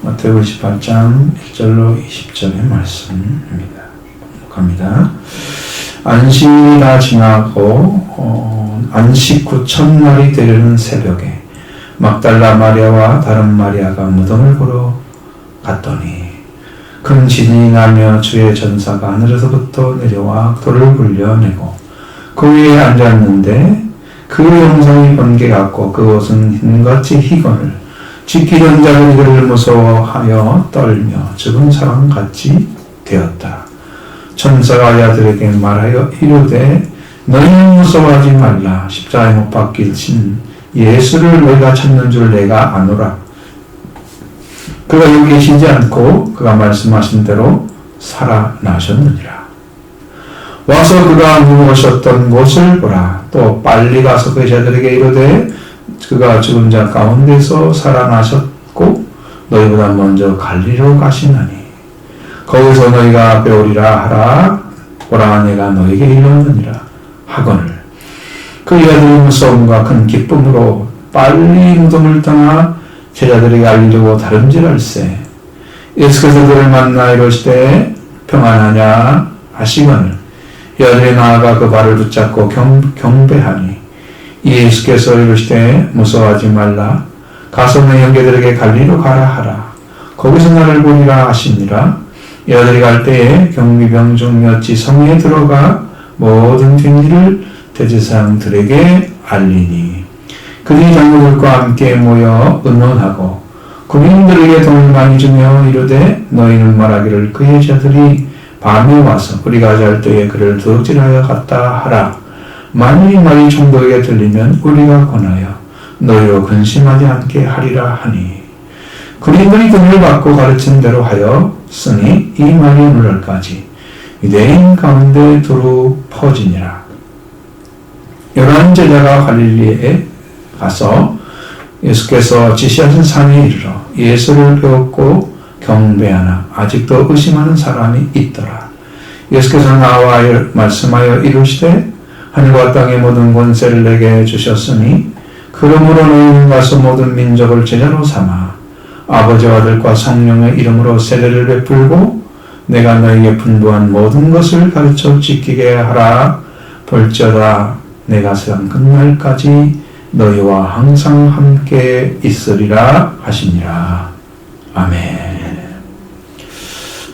마태복음 28장 1절로 20절의 말씀입니다. 갑니다. 안식이 다 지나고 안식 후 첫날이 되려는 새벽에 막달라 마리아와 다른 마리아가 무덤을 보러 갔더니 큰 진이 나며 주의 전사가 하늘에서부터 내려와 돌을 굴려내고 그 위에 앉았는데 그 형상이 번개 같고 그 옷은 흰같이 희건을 지키던 자는 이를 무서워하여 떨며 죽은 사람같이 되었다. 천사가 아들에게 말하여 이르되 너희는 무서워하지 말라. 십자가에 못 박히신 예수를 너희가 찾는 줄 내가 아노라. 그가 여기 계시지 않고 그가 말씀하신 대로 살아나셨느니라. 와서 그가 누우셨던 곳을 보라. 또 빨리 가서 그 제자들에게 이르되 그가 죽은 자 가운데서 살아나셨고 너희보다 먼저 갈리로 가시나니 거기서 너희가 배우리라 하라. 보라 내가 너희에게 이르느니라 하거늘 그 여자들이 무서움과 큰 기쁨으로 빨리 무덤을 떠나 제자들에게 알리려고 다름질할세. 예수께서 그를 만나 이르시되 평안하냐 하시거늘 여자들이 나아가 그 발을 붙잡고 경배하니 예수께서 이르시되 무서워하지 말라. 가서 내 형제들에게 갈리로 가라 하라. 거기서 나를 보리라 하시니라. 여자들이 갈 때에 경비병 중 몇이 성에 들어가 모든 된 일을 대제사장들에게 알리니 그들이 장로들과 함께 모여 의논하고 군인들에게 돈을 많이 주며 이르되 너희는 말하기를 그의 자들이 밤에 와서 우리가 잘 때에 그를 도둑질하여 갔다 하라. 만일 이 말이 총독에게 들리면 우리가 권하여 너희로 근심하지 않게 하리라 하니 군인들이 돈을 받고 가르친 대로 하여 쓰니 이 말이 오늘날까지 유대인 가운데 두루 퍼지니라. 11 제자가 갈릴리에 가서 예수께서 지시하신 산에 이르러 예수를 배웠고 경배하나 아직도 의심하는 사람이 있더라. 예수께서 나와 말씀하여 이르시되 하늘과 땅의 모든 권세를 내게 주셨으니 그러므로 너희는 가서 모든 민족을 제자로 삼아 아버지와 아들과 성령의 이름으로 세례를 베풀고 내가 너희에게 분부한 모든 것을 가르쳐 지키게 하라. 볼지어다 내가 세상 끝날까지 너희와 항상 함께 있으리라 하시니라. 아멘.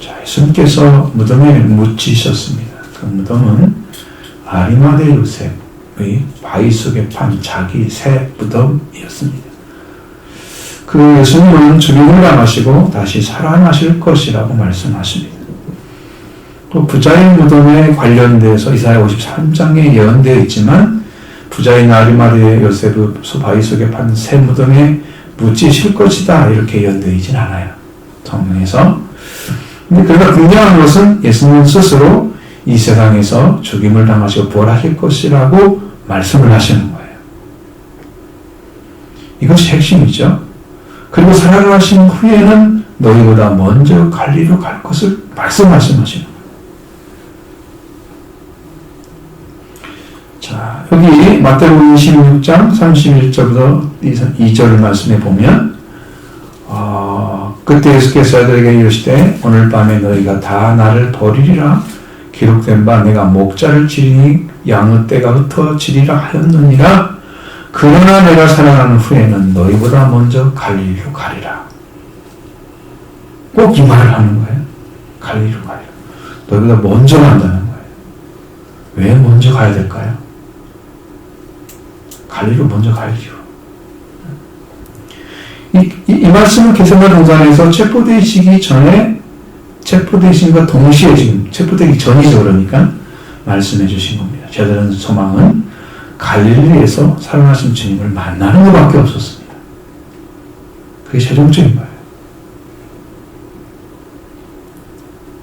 자, 예수님께서 무덤에 묻히셨습니다. 그 무덤은 아리마대 요셉의 바위 속에 판 자기 새 무덤이었습니다. 그 예수님은 죽임을 당하시고 다시 살아나실 것이라고 말씀하십니다. 또 부자의 무덤에 관련돼서 이사야 53장에 예언되어 있지만 부자인 아리마대 요셉의 바위 속에 판 새 무덤에 묻히실 것이다 이렇게 예언되어 있진 않아요. 성경에서. 근데 그러나 분명한 것은 예수님 스스로 이 세상에서 죽임을 당하시고 부활하실 것이라고 말씀을 하시는 거예요. 이것이 핵심이죠. 그리고 살아나신 후에는 너희보다 먼저 갈리로 갈 것을 말씀하시는 거예요. 자, 여기 마태복음 26장 31절부터 2절 말씀에 보면 그때 예수께서 아들에게 이르시되 오늘 밤에 너희가 다 나를 버리리라. 기록된 바 내가 목자를 치리니 양의 떼가 흩어지리라 하였느니라. 그러나 내가 살아난 후에는 너희보다 먼저 갈릴리로 가리라. 꼭 이 말을 하는 거예요. 갈릴리로 가리라. 너희보다 먼저 간다는 거예요. 왜 먼저 가야 될까요? 갈릴리로 먼저 가야죠. 이 말씀은 겟세마네 동산에서 체포되시기 전에 체포되신과 동시에 지금 체포되기 전이죠. 그러니까 말씀해 주신 겁니다. 제자들은 소망은 갈릴리에서 살아나신 주님을 만나는 것밖에 없었습니다. 그게 최종적인 거예요.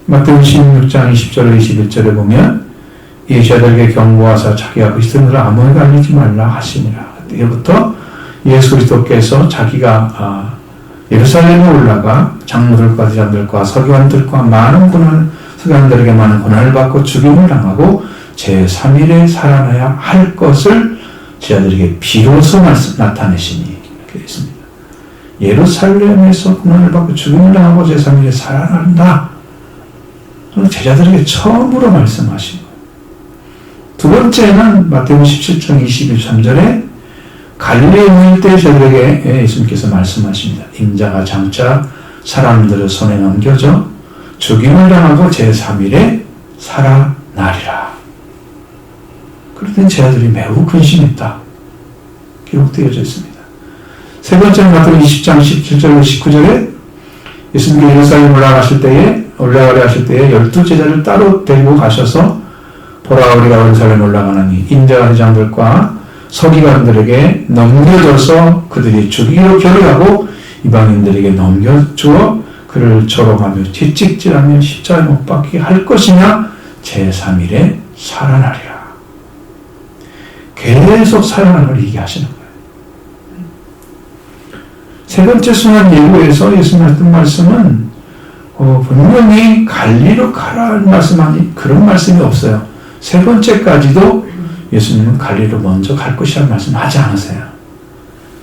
마태복음 16장 20절에 21절에 보면 이 제자들에게 경고하사 자기가 그리스도를 아무에게 알리지 말라 하시니라. 그때부터 예수 그리스도께서 자기가 예루살렘에 올라가 장로들과 제자들과 서기관들과 서기관들에게 많은 고난을 받고 죽임을 당하고 제3일에 살아나야 할 것을 제자들에게 비로소 나타내시니 이렇게 있습니다. 예루살렘에서 고난을 받고 죽임을 당하고 제3일에 살아난다. 제자들에게 처음으로 말씀하신 거예요. 두 번째는 마태복음 17장 22-23절에 갈릴리 일대 제자들에게 예수님께서 말씀하십니다. 인자가 장차 사람들의 손에 넘겨져 죽임을 당하고 제3일에 살아나리라. 그랬더니 제자들이 매우 근심했다. 기록되어져 있습니다. 세 번째는 마태복음 20장 17절 19절에 예수님께서 예루살렘 올라가려 하실 때에 12제자를 따로 데리고 가셔서 보라 우리가 예루살렘 올라가나니 인자가 대장들과 서기관들에게 넘겨져서 그들이 죽이기로 결의하고 이방인들에게 넘겨주어 그를 조롱하며 채찍질하며 십자가에 못 박히게 할 것이냐 제3일에 살아나리라. 계속 살아나는 걸 얘기하시는 거예요. 세 번째 순환 예고에서 예수님 했던 말씀은 분명히 갈리로 가라는 말씀 아니 그런 말씀이 없어요. 세 번째까지도 예수님은 갈리로 먼저 갈 것이라는 말씀 하지 않으세요.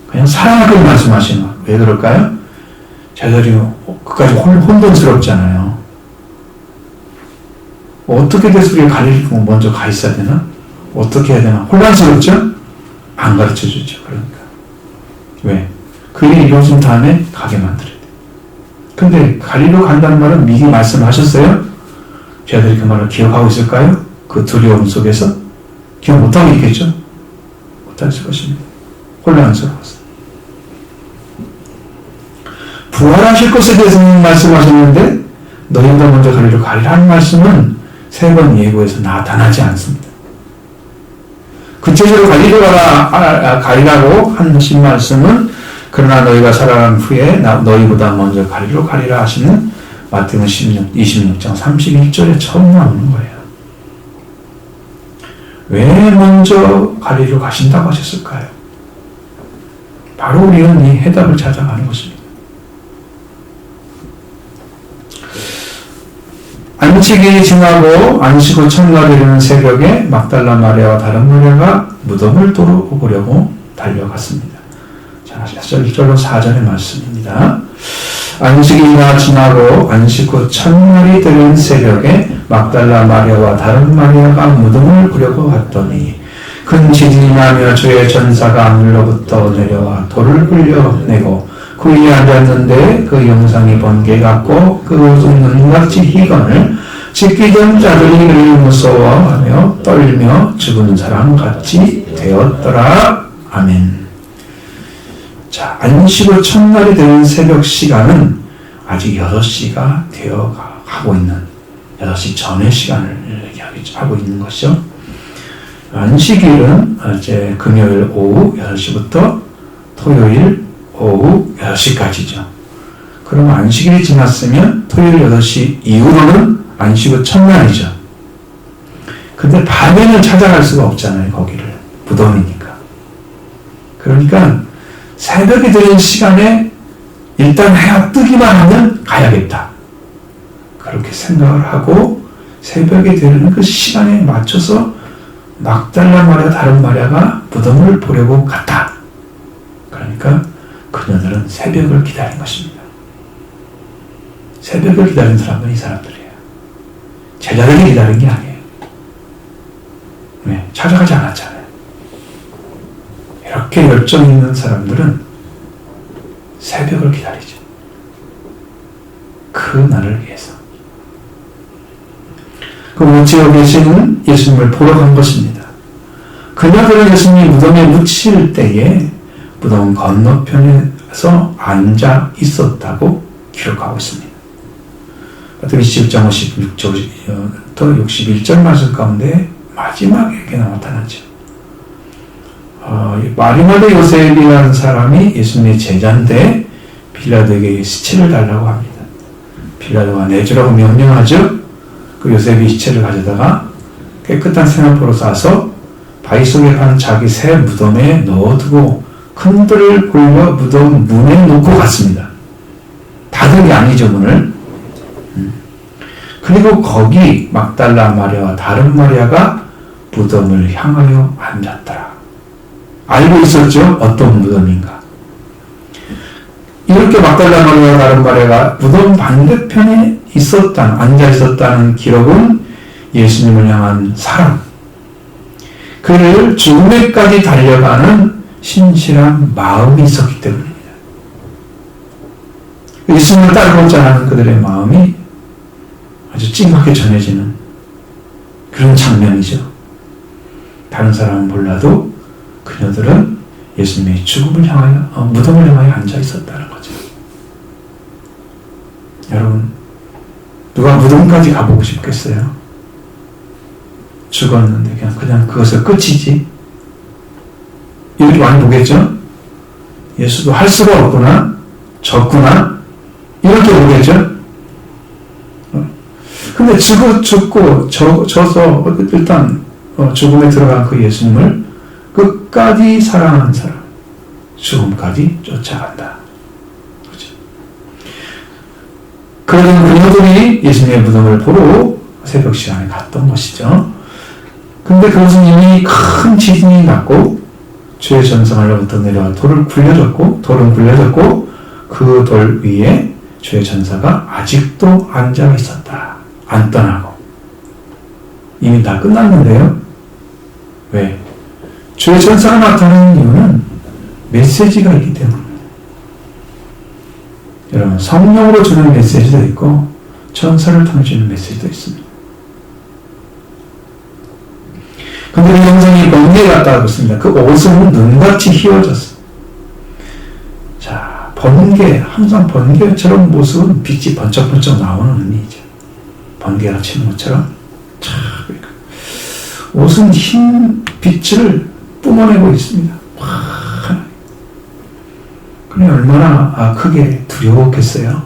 그냥 살아나길 말씀하시는 거예요. 왜 그럴까요? 제자들이 그까지 혼돈스럽잖아요. 어떻게 돼서 우리가 갈리로 먼저 가 있어야 되나? 어떻게 해야 되나? 혼란스럽죠? 안 가르쳐 주죠. 그러니까. 왜? 그 일이 이루어진 다음에 가게 만들어야 돼. 근데 갈리로 간다는 말은 미리 말씀하셨어요? 제자들이 그 말을 기억하고 있을까요? 그 두려움 속에서? 기억 못하고 있겠죠? 못했을 것입니다. 혼란스러웠어요. 부활하실 것에 대해서 말씀하셨는데 너희보다 먼저 갈리로 가리라는 말씀은 세 번 예고에서 나타나지 않습니다. 구체적으로 갈리로 가리라고 하신 말씀은 그러나 너희가 살아난 후에 너희보다 먼저 갈리로 가리라 하시는 마태복음 26장 31절에 처음 나오는 거예요. 왜 먼저 갈리로 가신다고 하셨을까요? 바로 우리는 이 해답을 찾아가는 것입니다. 안식일이 지나고 안식 후 첫날 이르는 새벽에 막달라 마리아와 다른 마리아가 무덤을 보려고 달려갔습니다. 자, 1절로 4절의 말씀입니다. 안식일이 지나고 안식 후 첫날이 되는 새벽에 막달라 마리아와 다른 마리아가 무덤을 보려고 갔더니 큰 지진이 나며 주의 전사가 하늘로부터 내려와 돌을 흘려내고 그 위에 앉았는데 그 영상이 번개 같고 그 옷은 눈같이 희건을 지키던 자들이 그를 무서워하며 떨며 죽은 사람 같이 되었더라. 아멘. 자, 안식 후 첫날이 되는 새벽 시간은 아직 6시가 되어가고 있는 6시 전의 시간을 하고 있는 것이죠. 안식일은 이제 금요일 오후 6시부터 토요일 오후 6시까지죠. 그럼 안식일이 지났으면 토요일 8시 이후로는 안식 후 첫날이죠. 근데 밤에는 찾아갈 수가 없잖아요. 거기를. 무덤이니까. 그러니까 새벽이 되는 시간에 일단 해가 뜨기만 하면 가야겠다. 그렇게 생각을 하고 새벽이 되는 그 시간에 맞춰서 막달라 마리아 다른 마리아가 무덤을 보려고 갔다. 그러니까 그녀들은 새벽을 기다린 것입니다. 새벽을 기다린 사람은 이 사람들이에요. 제자들이 기다린 게 아니에요. 왜? 찾아가지 않았잖아요. 이렇게 열정 있는 사람들은 새벽을 기다리죠. 그 날을 위해서. 그 우체에 계신 예수님을 보러 간 것입니다. 그녀들은 예수님이 무덤에 묻힐 때에 무덤 건너편에서 앉아 있었다고 기록하고 있습니다. 마태복음 20장 56절부터 61절 말씀 가운데 마지막에 이렇게 나타나죠. 마리마대 요셉이라는 사람이 예수님의 제자인데 빌라도에게 시체를 달라고 합니다. 빌라도가 내주라고 명령하죠. 그 요셉이 시체를 가져다가 깨끗한 세마포로 싸서 바위 속에 파는 자기 새 무덤에 넣어두고 큰 불을 올려 무덤 문에 놓고 갔습니다. 닫은 게 아니죠, 문을. 그리고 거기 막달라 마리아와 다른 마리아가 무덤을 향하여 앉았더라. 알고 있었죠? 어떤 무덤인가. 이 이렇게 막달라 마리아와 다른 마리아가 무덤 반대편에 앉아 있었다는 기록은 예수님을 향한 사랑, 그를 죽음에까지 달려가는 신실한 마음이 있었기 때문입니다. 예수님을 따르고자 하는 그들의 마음이 아주 찡하게 전해지는 그런 장면이죠. 다른 사람은 몰라도 그녀들은 예수님의 죽음을 향하여, 무덤을 향하여 앉아 있었다는 거죠. 여러분, 누가 무덤까지 가보고 싶겠어요? 죽었는데 그냥 그것을 끝이지. 이렇게 많이 보겠죠? 예수도 할 수가 없구나, 졌구나, 이렇게 보겠죠? 근데 죽고 져서 일단 죽음에 들어간 그 예수님을 끝까지 사랑하는 사람, 죽음까지 쫓아간다. 그렇죠? 그러던 그녀들이 예수님의 무덤을 보러 새벽 시간에 갔던 것이죠. 근데 그것은 이미 큰 지진이 났고 주의 전사로부터 내려와 돌은 굴려졌고 그 돌 위에 주의 전사가 아직도 앉아 있었다. 안 떠나고. 이미 다 끝났는데요. 왜? 주의 전사가 나타나는 이유는 메시지가 있기 때문입니다. 여러분, 성령으로 주는 메시지도 있고 전사를 통해 주는 메시지도 있습니다. 근데 이 영상이 번개 같다고 했습니다. 그 옷은 눈같이 휘어졌어요. 자, 항상 번개처럼 모습은 빛이 번쩍번쩍 나오는 의미이죠. 번개가 치는 것처럼. 옷은 흰 빛을 뿜어내고 있습니다. 그게 얼마나 크게 두려웠겠어요.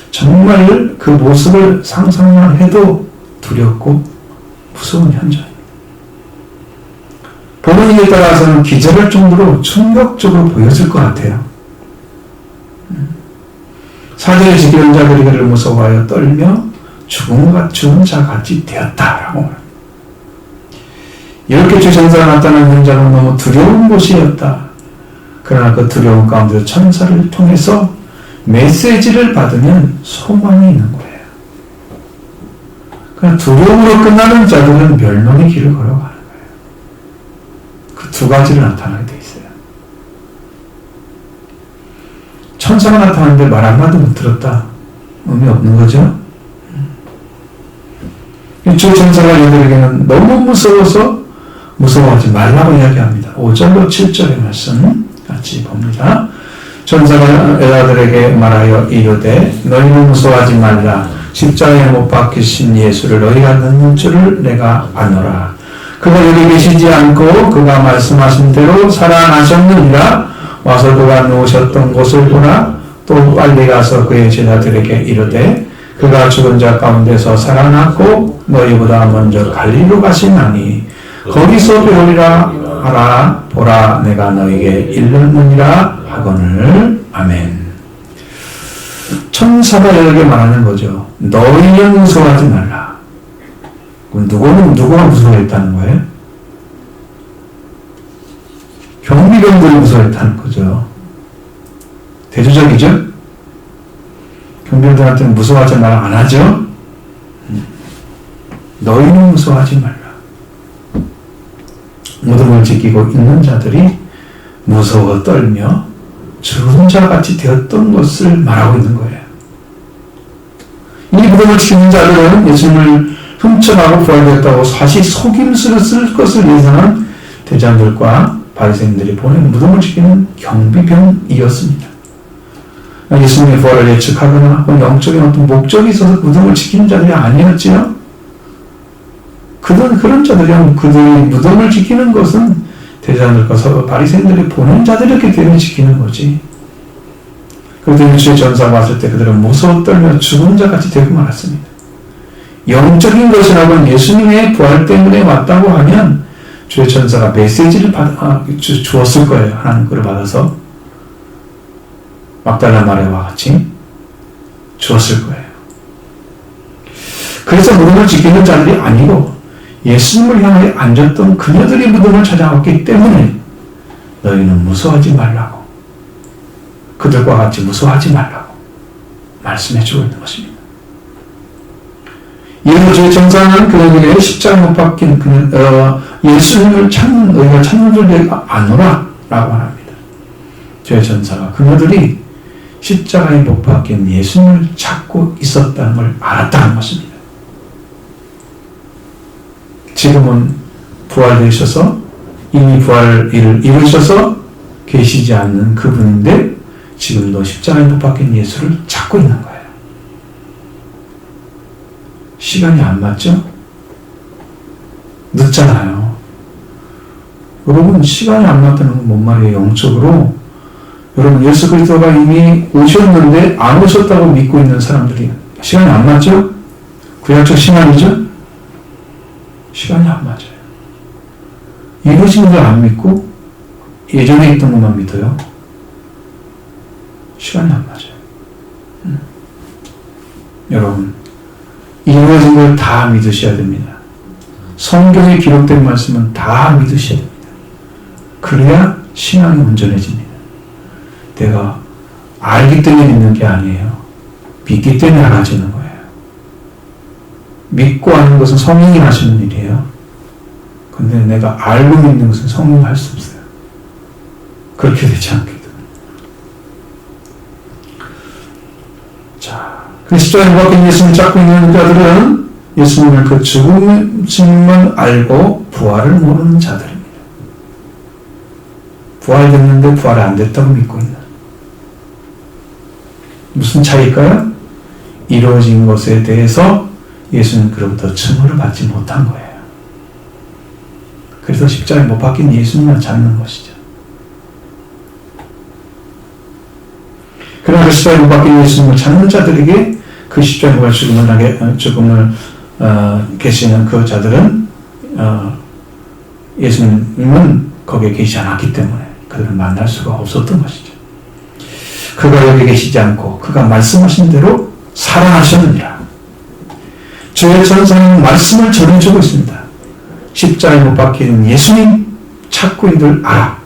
정말 그 모습을 상상만 해도 두렵고 무서운 현장입니다. 보는 이에 따라서는 기절할 정도로 충격적으로 보였을 것 같아요. 사제를 지키는 자들이 그를 무서워하여 떨며 죽은 자 같이 되었다라고 말합니다. 이렇게 주 전사가 나타난 현장은 너무 두려운 곳이었다. 그러나 그 두려움 가운데 천사를 통해서 메시지를 받으면 소망이 있는 거예요. 그러나 두려움으로 끝나는 자들은 멸망의 길을 걸어가는 거예요. 그 두 가지를 나타나게 돼 있어요. 천사가 나타났는데 말 한마디 못 들었다. 의미 없는 거죠? 주 천사가 이들에게는 너무 무서워서 무서워하지 말라고 이야기합니다. 5절로 7절의 말씀 같이 봅니다. 천사가 여자들에게 말하여 이르되 너희는 무서워하지 말라. 십자가에 못 박히신 예수를 너희가 넣는 줄을 내가 아노라. 그가 여기 계시지 않고 그가 말씀하신 대로 살아나셨느니라. 와서 그가 누우셨던 곳을 보라. 또 빨리 가서 그의 제자들에게 이르되 그가 죽은 자 가운데서 살아났고 너희보다 먼저 갈릴리로 가시나니 거기서 배우리라 하라. 보라 내가 너희에게 이르느니라 하거늘. 아멘. 천사가 여기에 말하는 거죠. 너희는 무서워하지 말라. 누가 무서워했다는 거예요? 경비병들이 무서워했다는 거죠. 대조적이죠? 경비병들한테는 무서워하지 말라 안 하죠? 너희는 무서워하지 말라. 무덤을 지키고 있는 자들이 무서워 떨며 죽은 자같이 되었던 것을 말하고 있는 거예요. 이 무덤을 지키는 자들은 예수님을 훔쳐가고 부활되었다고 사실 속임수를 쓸 것을 예상한 대장들과 바리새인들이 보낸 무덤을 지키는 경비병이었습니다. 예수님의 부활을 예측하거나 영적인 어떤 목적이 있어서 무덤을 지키는 자들이 아니었지요. 그런 자들이 그들이 무덤을 지키는 것은 대장들과 바리새인들이 보낸 자들이었기 때문에 지키는 거지. 그런데 주의 전사가 왔을 때 그들은 무서워 떨며 죽은 자같이 되고 말았습니다. 영적인 것이라고는 예수님의 부활 때문에 왔다고 하면 주의 전사가 메시지를 주었을 거예요. 하나님 그를 받아서 막달라 마리아와 같이 주었을 거예요. 그래서 무덤을 지키는 자들이 아니고 예수님을 향해 앉았던 그녀들이 무덤을 찾아왔기 때문에 너희는 무서워하지 말라고 그들과 같이 무서워하지 말라고 말씀해주고 있는 것입니다. 이후 주의 전사는 그들에게 십자가 못 박힌 예수님을 찾는 너희가 찾는 줄을 아노라 라고 합니다. 주의 전사가 그들이 십자가에 못 박힌 예수님을 찾고 있었다는 걸 알았다는 것입니다. 지금은 부활되셔서 이미 부활을 이루셔서 계시지 않는 그분인데 지금도 십자가에 못 박힌 예수를 찾고 있는 거예요. 시간이 안 맞죠? 늦잖아요. 여러분 시간이 안 맞다는 건 뭔 말이에요? 영적으로 여러분 예수 그리스도가 이미 오셨는데 안 오셨다고 믿고 있는 사람들이 시간이 안 맞죠? 구약적 신앙이죠? 시간이 안 맞아요. 이루어진 걸 안 믿고 예전에 있던 것만 믿어요. 시간이 안 맞아요. 여러분 이루어진 걸 다 믿으셔야 됩니다. 성경에 기록된 말씀은 다 믿으셔야 됩니다. 그래야 신앙이 온전해집니다. 내가 알기 때문에 믿는 게 아니에요. 믿기 때문에 알아지는 거예요. 믿고 아는 것은 성령이 하시는 일이에요. 근데 내가 알고 믿는 것은 성령이 할 수 없어요. 그렇게 되지 않게 됩니다. 자, 십자가에 못 박힌 예수님을 찾고 있는 자들은 예수님을 그 죽음을 알고 부활을 모르는 자들입니다. 부활됐는데 부활이 안 됐다고 믿고 있는. 무슨 차이일까요? 이루어진 것에 대해서 예수는 그로부터 증거를 받지 못한 거예요. 그래서 십자가에 못 박힌 예수님만 찾는 것이죠. 그러나 그 십자가에 못 박힌 예수님을 찾는 자들에게 그 십자가에 죽음을 계시는 그 자들은 예수님은 거기에 계시지 않았기 때문에 그들을 만날 수가 없었던 것이죠. 그가 여기 계시지 않고 그가 말씀하신 대로 살아나셨느니라. 주의 전사는 말씀을 전해주고 있습니다. 십자가에 못 박힌 예수님 찾고 있는 알아.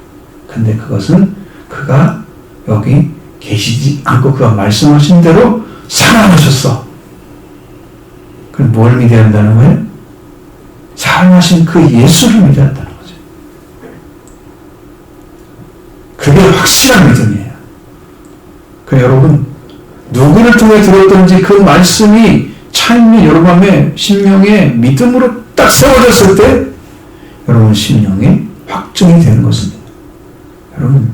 근데 그것은 그가 여기 계시지 않고 그가 말씀하신 대로 살아나셨어. 그럼 뭘 믿어야 한다는 거예요? 살아나신 그 예수를 믿어야 한다는 거죠. 그게 확실한 믿음이에요. 그 여러분 누구를 통해 들었든지 그 말씀이 참으면 여러분의 심령에 믿음으로 딱 세워졌을 때 여러분 심령에 확증이 되는 것입니다. 여러분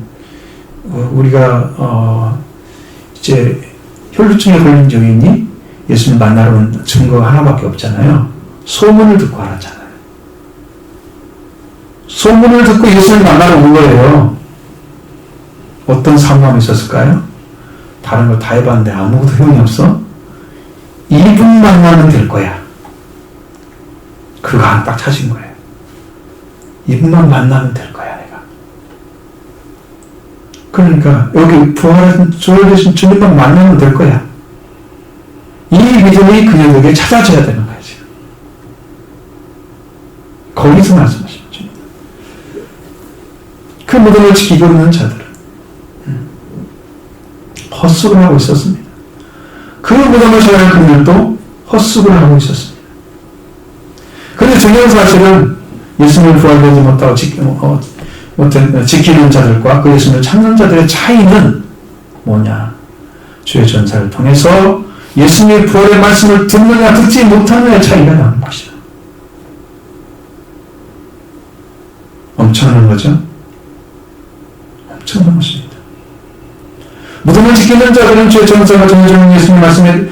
우리가 이제 혈루증에 걸린 적이니 예수님 만나러 온 증거가 하나밖에 없잖아요. 소문을 듣고 알았잖아요. 소문을 듣고 예수님을 만나러 온 거예요. 어떤 상황이 있었을까요? 다른 거 다 해봤는데 아무것도 효용이 없어? 이분 만나면 될 거야. 그거 하나 딱 찾은 거예요. 이분만 만나면 될 거야, 내가. 그러니까 여기 부활하신 주님만 만나면 될 거야. 이 믿음이 그녀에게 찾아져야 되는 거예요, 지금. 거기서 말씀하시는 거죠. 그 믿음을 지키고 있는 자들은 헛수고를 하고 있었습니다. 그 믿음을 전하는 그들도 헛수고를 하고 있었습니다. 그런데 중요한 사실은 예수님을 부활되지 못하고 지키는 자들과 그 예수님을 찾는 자들의 차이는 뭐냐? 주의 전사를 통해서 예수님의 부활의 말씀을 듣느냐 듣지 못하느냐의 차이가 나는 것이다. 엄청난 거죠? 엄청난 것입니다. 무덤을 지키는 자들은 주의 전사가 전해주는 예수님의 말씀에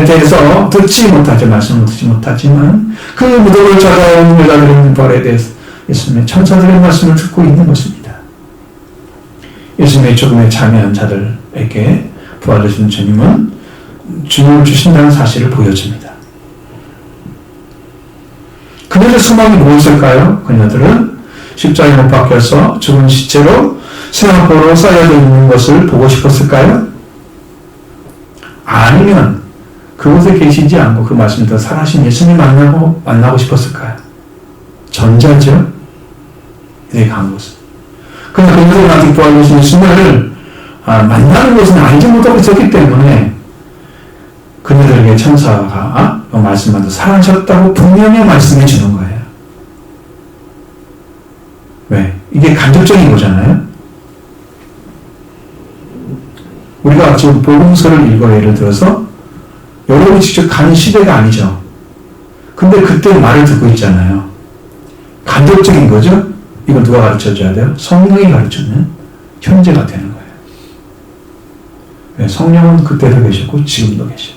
대해서 말씀을 듣지 못하지만 그 무덤을 찾아온 여자들의 부활에 대해서 예수님의 천사들의 말씀을 듣고 있는 것입니다. 예수님의 죽음에 참여한 자들에게 부활하신 주님은 주님을 주신다는 사실을 보여줍니다. 그들의 소망이 무엇일까요? 그녀들은 십자가에 못 박혀서 죽은 시체로 세마포로 쌓여져 있는 것을 보고 싶었을까요? 아니면 그곳에 계시지 않고 그 말씀대로 살아신 예수님 만나고 싶었을까요? 전자죠. 이렇게 간 것은. 그러나 그들은 아직 부활하신 예수님을 만나는 것은 알지 못하고 있었기 때문에 그녀들에게 천사가 말씀하도 사랑하셨다고 분명히 말씀해 주는 거예요. 왜? 이게 간접적인 거잖아요. 우리가 지금 복음서를 읽어 예를 들어서 여러분이 직접 가는 시대가 아니죠. 근데 그때 말을 듣고 있잖아요. 간접적인 거죠. 이거 누가 가르쳐줘야 돼요? 성령이 가르쳐주는 현재가 되는 거예요. 왜? 성령은 그때도 계셨고 지금도 계셔요.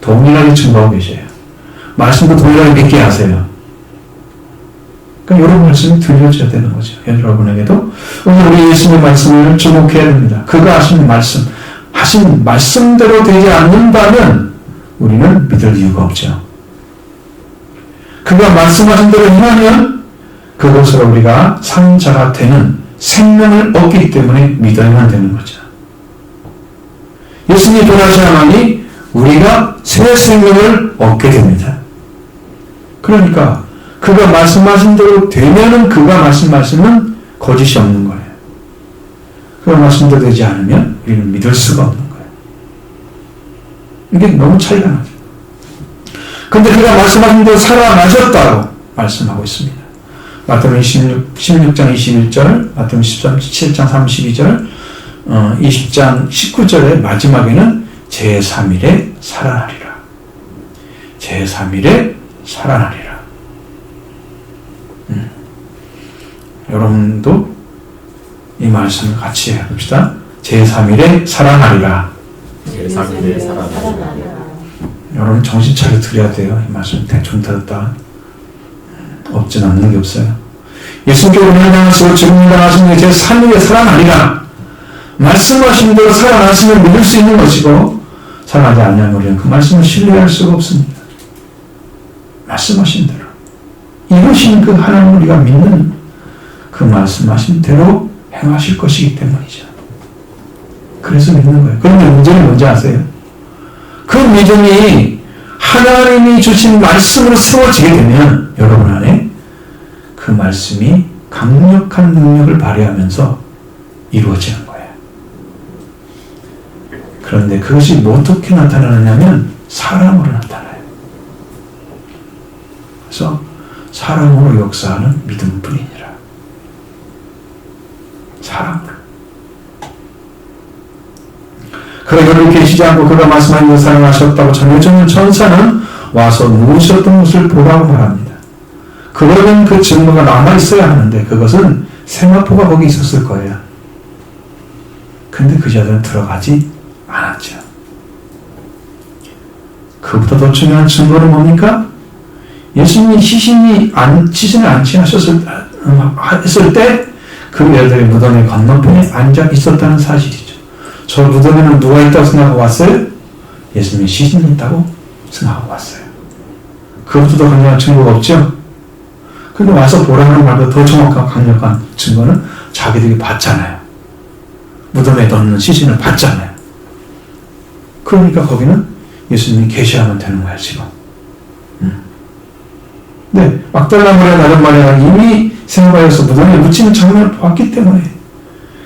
동일하게 증거하고 계셔요. 말씀도 동일하게 믿게 하세요. 그러니까 이런 말씀이 들려줘야 되는 거죠. 여러분에게도 오늘 우리 예수님의 말씀을 주목해야 됩니다. 그가 하신 말씀대로 되지 않는다면 우리는 믿을 이유가 없죠. 그가 말씀하신 대로 행하면 그것으로 우리가 상자가 되는 생명을 얻기 때문에 믿어야만 되는 거죠. 예수님이 변하셔야만이 우리가 새 생명을 얻게 됩니다. 그러니까 그가 말씀하신 대로 되면은 그가 말씀은 거짓이 없는 거예요. 그가 말씀대로 되지 않으면 우리는 믿을 수가 없는 거예요. 이게 너무 차이가 나죠. 근데 그가 말씀하신 대로 살아나셨다고 말씀하고 있습니다. 마태복음 16장 21절, 마태복음 17장 32절, 20장 19절의 마지막에는 제3일에 살아나리라. 제3일에 살아나리라. 여러분도 이 말씀을 같이 해봅시다. 제3일에 살아나리라. 제3일에 살아나리라. 여러분 정신 차려 드려야 돼요. 이 말씀 대충 들었다 없진 않는 게 없어요. 예수께서 운명당하시고 증명당하신 제3일에 살아나리라. 말씀하신 대로 살아나시면 믿을 수 있는 것이고 살아나지 않으면 우리는 그 말씀을 신뢰할 수가 없습니다. 말씀하신 대로 이것이 그 하나님 우리가 믿는 그 말씀하신 대로 행하실 것이기 때문이죠. 그래서 믿는 거예요. 그런데 문제는 뭔지 아세요? 그 믿음이 하나님이 주신 말씀으로 세워지게 되면 여러분 안에 그 말씀이 강력한 능력을 발휘하면서 이루어지는 거예요. 그런데 그것이 어떻게 나타나느냐면 사랑으로 나타나요. 그래서 사랑으로 역사하는 믿음뿐이니라. 사랑으로. 그가 여기 계시지 않고 그가 말씀하신 대로 사랑하셨다고 전해주는 천사는 와서 누우셨던 것을 보라고 말합니다. 그러면 그 증거가 남아있어야 하는데 그것은 세마포가 거기 있었을 거예요. 근데 그 자들은 들어가지 않았죠. 그보다 더 중요한 증거는 뭡니까? 예수님이 시신을 안치하셨을 때 그 여자들이 무덤의 건너편에 앉아 있었다는 사실이죠. 저 무덤에는 누가 있다고 생각하고 왔어요? 예수님이 시신이 있다고 생각하고 왔어요. 그것보다 더 강력한 증거가 없죠? 근데 와서 보라는 말보다 더 정확하고 강력한 증거는 자기들이 봤잖아요. 무덤에 넣는 시신을 봤잖아요. 그러니까 거기는 예수님이 계시하면 되는 거야, 지금. 네, 막달라 마리아, 다른 마리아가 이미 생각하여서 무덤에 묻히는 장면을 봤기 때문에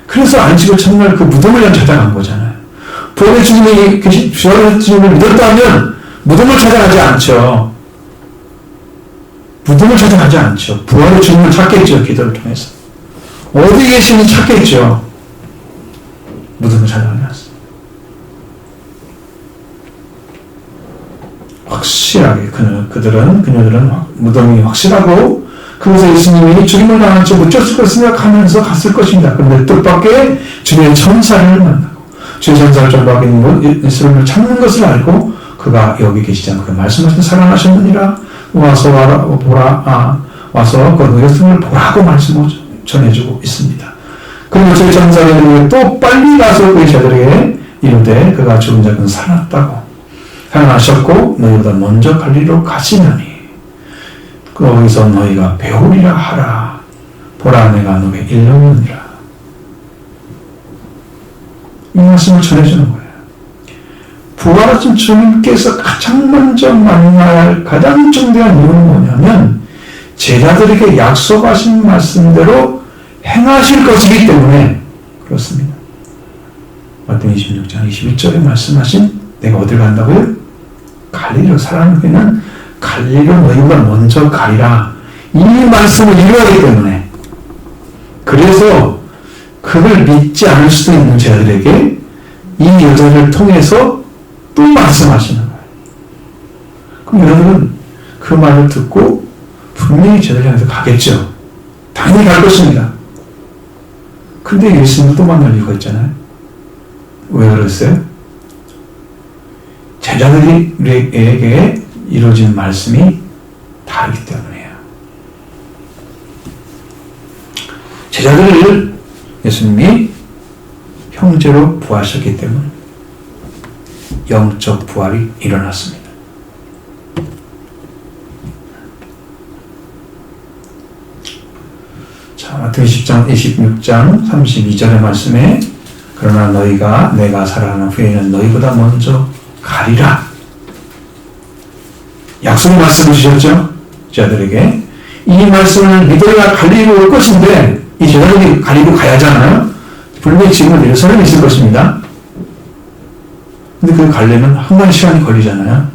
그래서 안식일 첫날 그 무덤을 찾아간 거잖아요. 부활의 주님이 부활의 주님을 믿었다면 무덤을 찾아가지 않죠. 무덤을 찾아가지 않죠. 부활의 주님을 찾겠죠. 기도를 통해서. 어디 계시는지 찾겠죠. 무덤을 찾아가지 않습니다. 확실하게 그녀들은 무덤이 확실하고 그곳에 예수님이 죽임을 당한 채 묻혔을 것을 생각하면서 갔을 것입니다. 그런데 뜻밖의 주의 천사를 만나고 주의 천사를 전부하게 있는 예수님을 찾는 것을 알고 그가 여기 계시지 않고 말씀하신 살아나셨느니라 와서 그 예수님을 보라고 말씀을 전해주고 있습니다. 그리고 주의 천사는 또 빨리 가서 그 자들에게 이르되 그가 죽은 자는 살았다고 살아나셨고 너희보다 먼저 갈릴리로 가시나니 거기서 너희가 배우리라 하라. 보라 내가 너에게 일렀느니라. 이 말씀을 전해주는 거예요. 부활하신 주님께서 가장 먼저 만나야 할 가장 중대한 이유는 뭐냐면 제자들에게 약속하신 말씀대로 행하실 것이기 때문에 그렇습니다. 마태복음 26장 21절에 말씀하신 내가 어딜 간다고요? 갈릴리로 사랑하는 후에는 갈릴리로 너희가 먼저 가리라. 이 말씀을 이루어야 하기 때문에 그래서 그걸 믿지 않을 수도 있는 제자들에게 이 여자를 통해서 또 말씀하시는 거예요. 그럼 여러분은 그 말을 듣고 분명히 제자들 향해서 가겠죠. 당연히 갈 것입니다. 근데 예수님을 또 만날 이유가 있잖아요. 왜 그랬어요? 제자들에게 이루어진 말씀이 다르기 때문이에요. 제자들을 예수님이 형제로 부하셨기 때문에 영적 부활이 일어났습니다. 자, 마태복음 26장 32절의 말씀에 그러나 너희가 내가 살아나는 후에는 너희보다 먼저 가리라. 약속의 말씀을 주셨죠? 제자들에게. 이 말씀을 믿어야 갈릴리로 올 것인데 이 제자들이 갈릴리로 가야 하잖아요. 분명히 지금은 예루살렘에 있을 것입니다. 근데 그 가려면 한가지 시간이 걸리잖아요.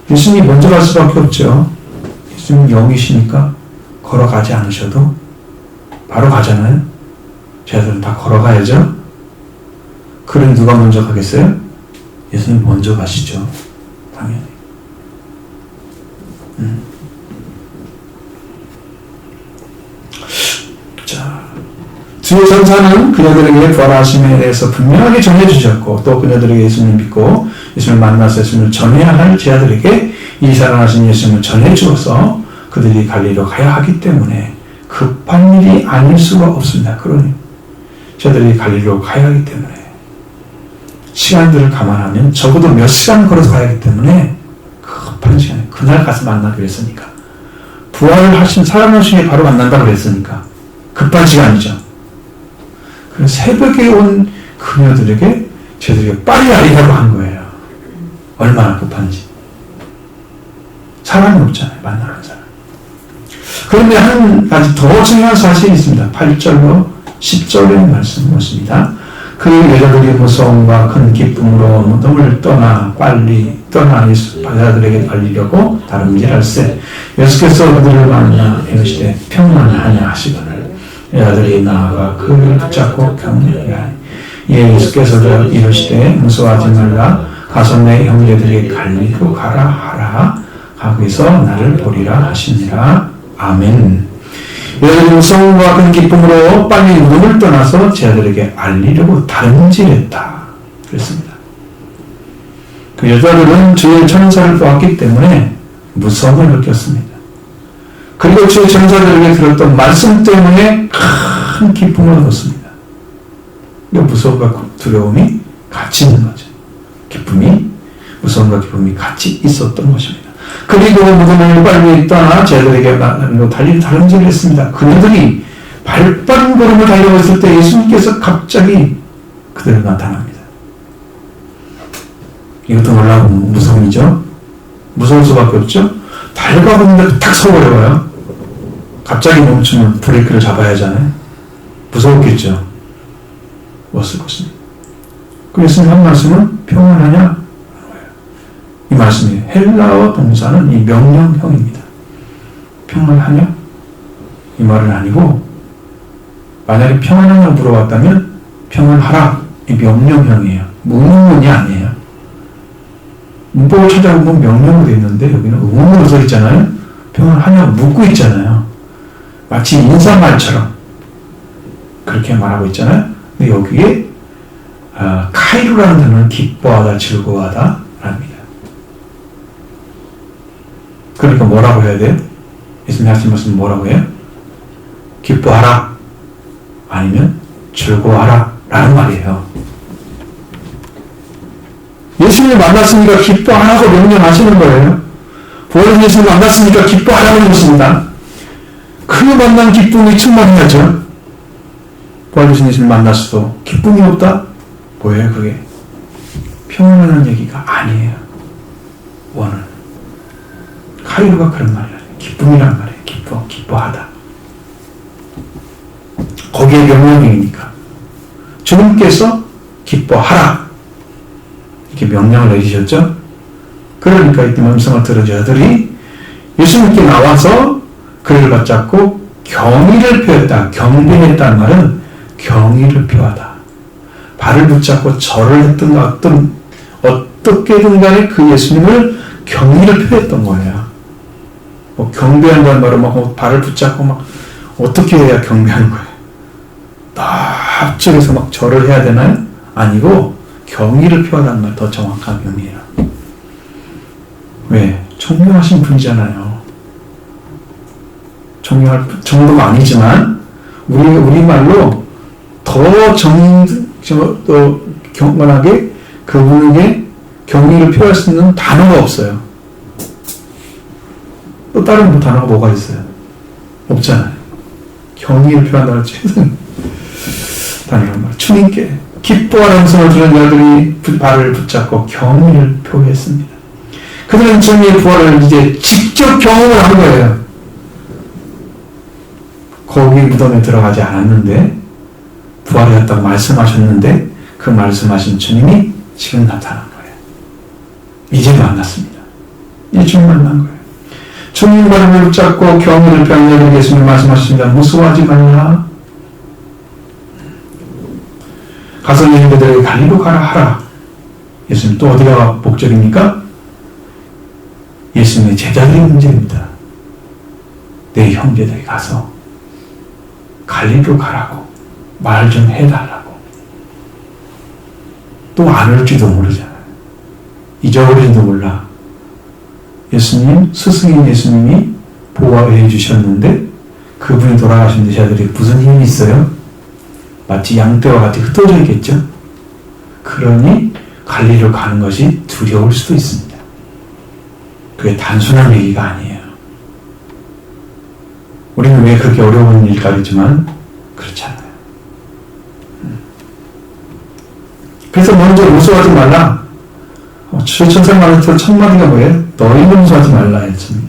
예수님이 먼저 갈 수밖에 없죠. 예수님은 영이시니까 걸어가지 않으셔도 바로 가잖아요. 제자들은 다 걸어가야죠. 그럼 누가 먼저 가겠어요? 예수님 먼저 가시죠. 당연히. 자, 주의 전사는 그녀들에게 부활하심에 대해서 분명하게 전해주셨고 또 그녀들에게 예수님을 믿고 예수님을 만나서 예수님을 전해야 할 제자들에게 이 살아나신 예수님을 전해주어서 그들이 갈릴리로 가야 하기 때문에 급한 일이 아닐 수가 없습니다. 그러니 저들이 갈릴리로 가야 하기 때문에 시간들을 감안하면 적어도 몇 시간 걸어서 가야 하기 때문에 급한 시간에 그날 가서 만나기로 했으니까 부활을 하신 살아나신 바로 만난다고 그랬으니까 급한 시간이죠. 그래서 새벽에 온 그녀들에게 저들이 빨리 알리라고 한 거예요. 얼마나 급한지. 사람이 없잖아요. 만나는 사람. 그런데 한 가지 더 중요한 사실이 있습니다. 8절로 10절의 말씀을 보십니다. 그 여자들이 무서움과 큰 기쁨으로 무덤을 떠나 빨리 떠나 예수 여자들에게 알리려고 다름질할세. 예수께서 그들을 만나 이르시되 평안하냐 하시거늘 여자들이 나아가 그를 붙잡고 격려하니 예수께서 이르시되 무서워하지 말라 가서 내 형제들에게 갈릴리로 가라 하라 거기서 나를 보리라 하시니라. 아멘. 여자들이 무서움과 큰 기쁨으로 빨리 무덤을 떠나서 제자들에게 알리려고 다름질했다. 그랬습니다. 그 여자들은 주의 천사를 보았기 때문에 무서움을 느꼈습니다. 그리고 주의 천사들에게 들었던 말씀 때문에 큰 기쁨을 얻었습니다. 이 무서움과 두려움이 같이 있는 거죠. 무서움과 기쁨이 같이 있었던 것입니다. 그리고 무덤을 빨리 떠나 제자들에게 다름질을 했습니다. 그들이 발빠른 걸음을 달려고 했을 때 예수님께서 갑자기 그들을 나타납니다. 이것도 놀라운 무서움이죠. 무서울 수밖에 없죠. 달려가고 있는데 탁 서버려요. 갑자기 멈추면 브레이크를 잡아야 하잖아요. 무서웠겠죠. 무엇을 것입니다. 그 예수님 한 말씀은 평안하냐? 이 말씀이 헬라어 동사는 이 명령형입니다. 평안하냐? 이 말은 아니고 만약에 평안하냐고 물어봤다면 평안하라 이 명령형이에요. 의문문이 아니에요. 문법을 찾아보면 명령으로 되어 있는데 여기는 의문으로 써 있잖아요. 평안하냐고 묻고 있잖아요. 마치 인사말처럼 그렇게 말하고 있잖아요. 근데 여기에 카이루라는 단어는 기뻐하다, 즐거워하다 랍니다. 그러니까 뭐라고 해야 돼요? 예수님 하신 말씀은 뭐라고 해요? 기뻐하라 아니면 즐거워하라 라는 말이에요. 예수님을 만났으니까 기뻐하라고 명령하시는 거예요. 부활한 예수님을 만났으니까 기뻐하라는 것입니다. 그 만난 기쁨이 충만해야죠. 부활하신 예수님을 만났어도 기쁨이 없다? 뭐예요 그게? 평안하는 얘기가 아니에요. 원은 카이루가 그런 말이에요. 기쁨이란 말이에요. 기뻐하다. 거기에 명령이니까 주님께서 기뻐하라. 이렇게 명령을 내리셨죠. 그러니까 이때 음성을 들은 자들이 예수님께 나와서 그를 붙잡고 경의를 표했다. 경배했다는 말은 경의를 표하다. 발을 붙잡고 절을 했든가 어떻게든 간에 그 예수님을 경의를 표했던 거예요. 뭐 경배한다는 말은 막 발을 붙잡고 막 어떻게 해야 경배하는 거예요? 앞쪽에서 막 절을 해야 되나요? 아니고 경의를 표하다는 말 더 정확한 의미예요. 왜? 존경하신 분이잖아요. 존경할 정도가 아니지만 우리말로 더 경건하게 그분에게 경의를 표할 수 있는 단어가 없어요. 또 다른 단어가 뭐가 있어요? 없잖아요. 경의를 표한다는 최선 단어란 말. 주님께 기뻐하는 음성을 들은 자들이 발을 붙잡고 경의를 표했습니다. 그들은 주님의 부활을 이제 직접 경험을 한 거예요. 거기 무덤에 들어가지 않았는데 부활이었다고 말씀하셨는데 그 말씀하신 주님이 지금 나타난 거예요. 이제 만났습니다. 이제 주님 만난 거예요. 주님 발을 붙잡고 경의를 표하는 예수님 말씀하십니다. 무서워하지 말라. 가서 너희들에게 갈리로 가라 하라. 예수님 또 어디가 목적입니까? 예수님의 제자들의 문제입니다. 내 형제들이 가서 갈리로 가라고 말 좀 해달라고. 또 안 올지도 모르잖아요. 잊어버릴지도 몰라. 예수님, 스승인 예수님이 보호해 주셨는데 그분이 돌아가신 제자들이 무슨 힘이 있어요? 마치 양떼와 같이 흩어져 있겠죠? 그러니 갈리로 가는 것이 두려울 수도 있습니다. 그게 단순한 얘기가 아니에요. 우리는 왜 그렇게 어려운 일까지지만 그렇지 않아요. 그래서 먼저 무서워하지 말라. 주의 천사만에서 첫 마디가 뭐예요? 너희는 무서워하지 말라 했습니다.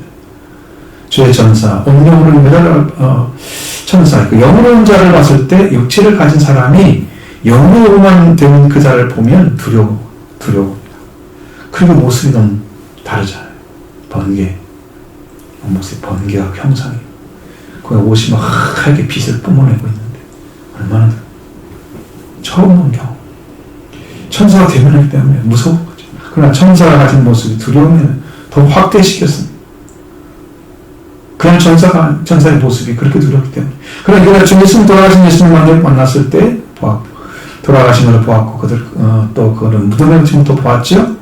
주의 천사, 온영으로 매달려 천사, 그 영으로 온 자를 봤을 때 육체를 가진 사람이 영으로만 된 그 자를 보면 두려웁니다. 그리고 모습이 너무 다르잖아요. 번개, 모습이 번개와 형상이. 그 옷이 막 하얗게 빛을 뿜어내고 있는데 얼마나 처음 본 경험. 천사가 대면하기 때문에 무서운 거죠. 그러나 천사가 가진 모습이 두려우면 더 확대시켰습니다. 그냥 천사의 모습이 그렇게 두렵기 때문에. 그러나 우리가 주 예수님 돌아가신 예수님을 만났을 때 돌아가신 것을 보았고 또 그런 무덤에 지금 또 보았죠.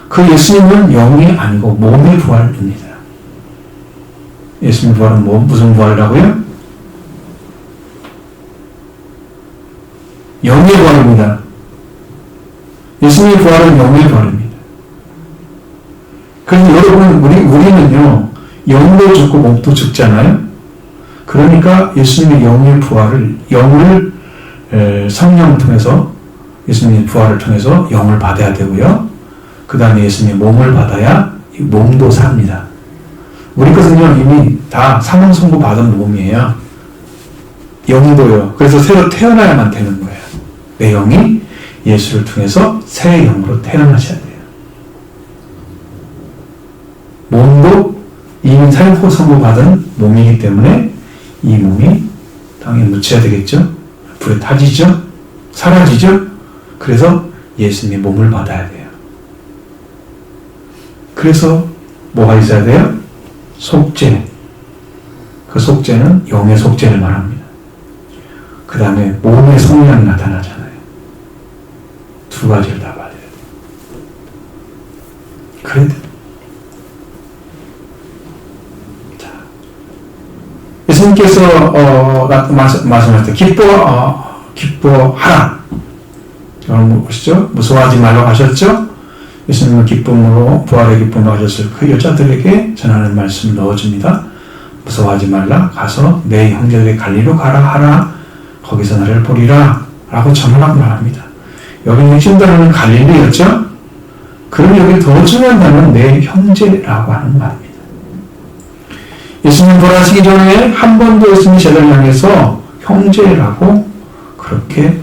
그 예수님은 영이 아니고 몸의 부활입니다. 예수님 부활은 무슨 부활이라고요? 영의 부활입니다. 예수님의 부활은 영의 부활입니다. 그래서 여러분 우리는요 영도 죽고 몸도 죽잖아요. 그러니까 예수님의 영의 부활을 영을 성령을 통해서 예수님의 부활을 통해서 영을 받아야 되고요. 그 다음에 예수님의 몸을 받아야 이 몸도 삽니다. 우리 것은요 이미 다 사망 선고 받은 몸이에요. 영도요. 그래서 새로 태어나야만 되는 거예요. 내 영이 예수를 통해서 새 영으로 태어나셔야 돼요. 몸도 이미 사형 선고 받은 몸이기 때문에 이 몸이 땅에 묻혀야 되겠죠. 불에 타지죠. 사라지죠. 그래서 예수님의 몸을 받아야 돼요. 그래서 뭐가 있어야 돼요? 속죄. 그 속죄는 영의 속죄를 말합니다. 그 다음에 몸의 성량이 나타나잖아요. 두 가지를 다 받아야 돼요. 그래야 돼요. 자, 예수님께서 말씀하실 때 기뻐하라. 여러분 보시죠. 무서워하지 말라고 하셨죠? 예수님은 기쁨으로 부활의 기쁨을 하셨을 그 여자들에게 전하는 말씀을 넣어줍니다. 무서워하지 말라. 가서 내 형제들의 갈리로 가라 하라. 거기서 나를 보리라. 라고 전하라고 말합니다. 여기 핵심 단어는 갈릴리였죠? 그럼 여기 더 중요한 단어는 내 형제라고 하는 말입니다. 예수님 돌아가시기 전에 한 번도 예수님 제자를 향해서 형제라고 그렇게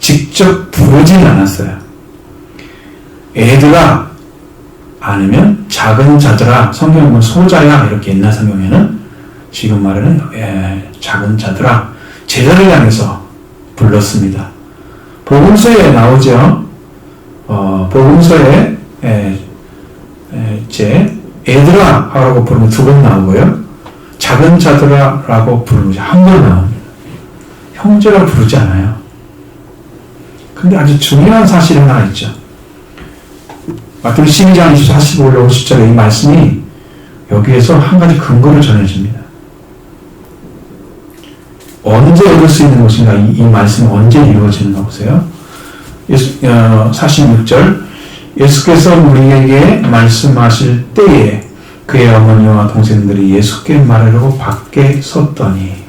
직접 부르진 않았어요. 애들아, 아니면 작은 자들아, 성경은 소자야 이렇게 옛날 성경에는 지금 말하는 작은 자들아, 제자를 향해서 불렀습니다. 복음서에 나오죠. 복음서에 이제 애들아 라고 부르면 2번 나오고요. 작은 자들아 라고 부르면 한 번 나옵니다. 형제라 부르지 않아요. 근데 아주 중요한 사실이 하나 있죠. 마태복음 12장 45절 50절에 이 말씀이 여기에서 한 가지 근거를 전해줍니다. 언제 얻을 수 있는 것인가? 이 말씀이 언제 이루어지는가 보세요. 46절 예수께서 우리에게 말씀하실 때에 그의 어머니와 동생들이 예수께 말하려고 밖에 섰더니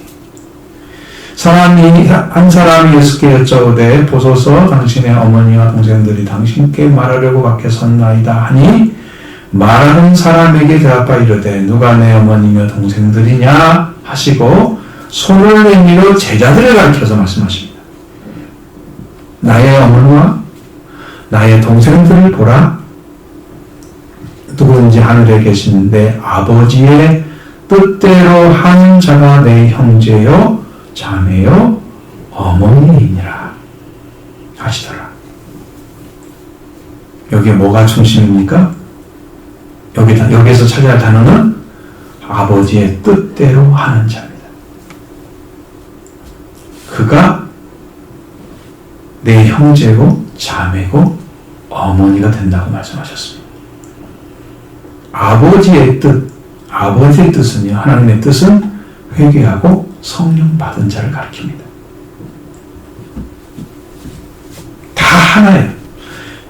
한 사람이 예수께 여쭤오되 보소서 당신의 어머니와 동생들이 당신께 말하려고 밖에 섰나이다 하니 말하는 사람에게 대답하여 이르되 누가 내 어머니며 동생들이냐 하시고 손을 내밀어 제자들을 가리켜서 말씀하십니다. 나의 어머니와 나의 동생들을 보라. 누구든지 하늘에 계신 내 아버지의 뜻대로 하는 자가 내 형제요 자매요 어머니이니라 하시더라. 여기에 뭐가 중심입니까? 여기에서 찾아야 할 단어는 아버지의 뜻대로 하는 자입니다. 그가 내 형제고 자매고 어머니가 된다고 말씀하셨습니다. 아버지의 뜻은요, 하나님의 뜻은 회개하고 성령 받은 자를 가리킵니다. 다 하나예요.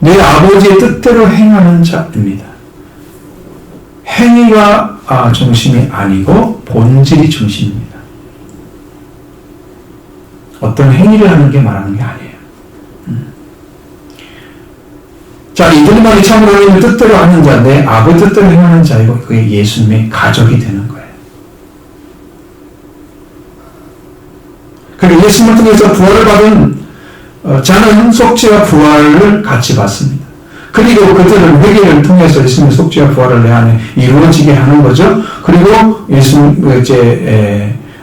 내 아버지의 뜻대로 행하는 자입니다. 행위가 중심이 아니고 본질이 중심입니다. 어떤 행위를 하는 게 말하는 게 아니에요. 자, 이들만이 참으로 하나님의 뜻대로 하는 자, 내 아버지 뜻대로 행하는 자이고 그게 예수님의 가족이 되는 거예요. 그리고 예수님을 통해서 부활을 받은 자는 속죄와 부활을 같이 받습니다. 그리고 그들은 회개를 통해서 예수님의 속죄와 부활을 내 안에 이루어지게 하는 거죠. 그리고 예수님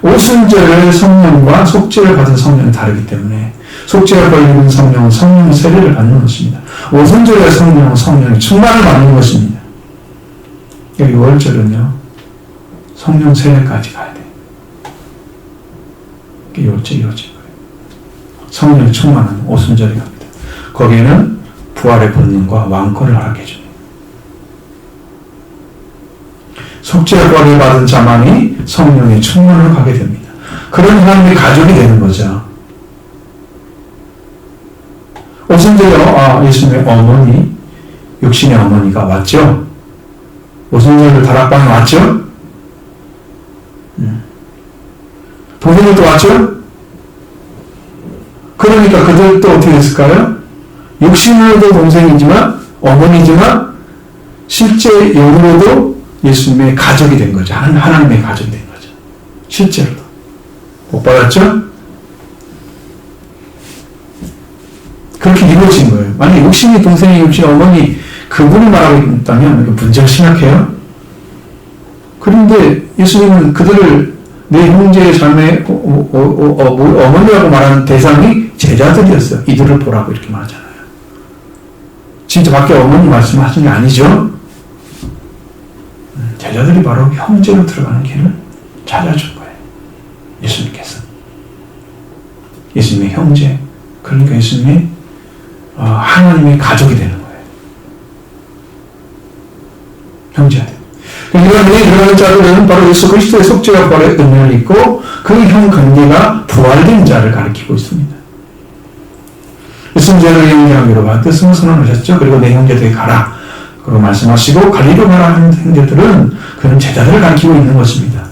오순절의 성령과 속죄를 받은 성령이 다르기 때문에 속죄가 걸리는 성령은 성령의 세례를 받는 것입니다. 오순절의 성령은 성령의 충만을 받는 것입니다. 6월절은요 성령 세례까지 가야 돼요. 이게 6월절 이루어진 거예요. 성령의 충만은 오순절에 갑니다. 거기에는 부활의 본능과 왕권을 허락해 줍니다. 속죄와 부활을 받은 자만이 성령의 충만을 가게 됩니다. 그런 하나님의 가족이 되는 거죠. 오순절에 예수님의 어머니, 육신의 어머니가 왔죠. 오순절 다락방에 왔죠. 동생들도 왔죠. 그러니까 그들도 어떻게 됐을까요? 육신으로도 동생이지만 어머니지만 실제 영으로도 예수님의 가족이 된 거죠. 하나님의 가족이 된 거죠. 실제로도. 못 받았죠? 그렇게 이루어진 거예요. 만약 육신이 동생이 육신 어머니 그분이 말하고 있다면 문제가 심각해요. 그런데 예수님은 그들을 내 형제 자매 어머니라고 말하는 대상이 제자들이었어요. 이들을 보라고 이렇게 말하잖아요. 진짜 밖에 어머니 말씀하신 게 아니죠. 제자들이 바로 형제로 들어가는 길을 찾아준 거예요. 예수님께서. 예수님의 형제, 그러니까 예수님의 하나님의 가족이 되는 거예요. 형제들. 이런 데 들어가는 자들은 바로 예수 그리스도의 속죄와 부활의 은혜를 입고 그 형 관계가 부활된 자를 가리키고 있습니다. 예수님 제를 형제하기로 받으시고 선언하셨죠. 그리고 내 형제들에게 가라. 그리고 말씀하시고 갈리로 가라 하는 형제들은 그는 제자들을 가리키고 있는 것입니다.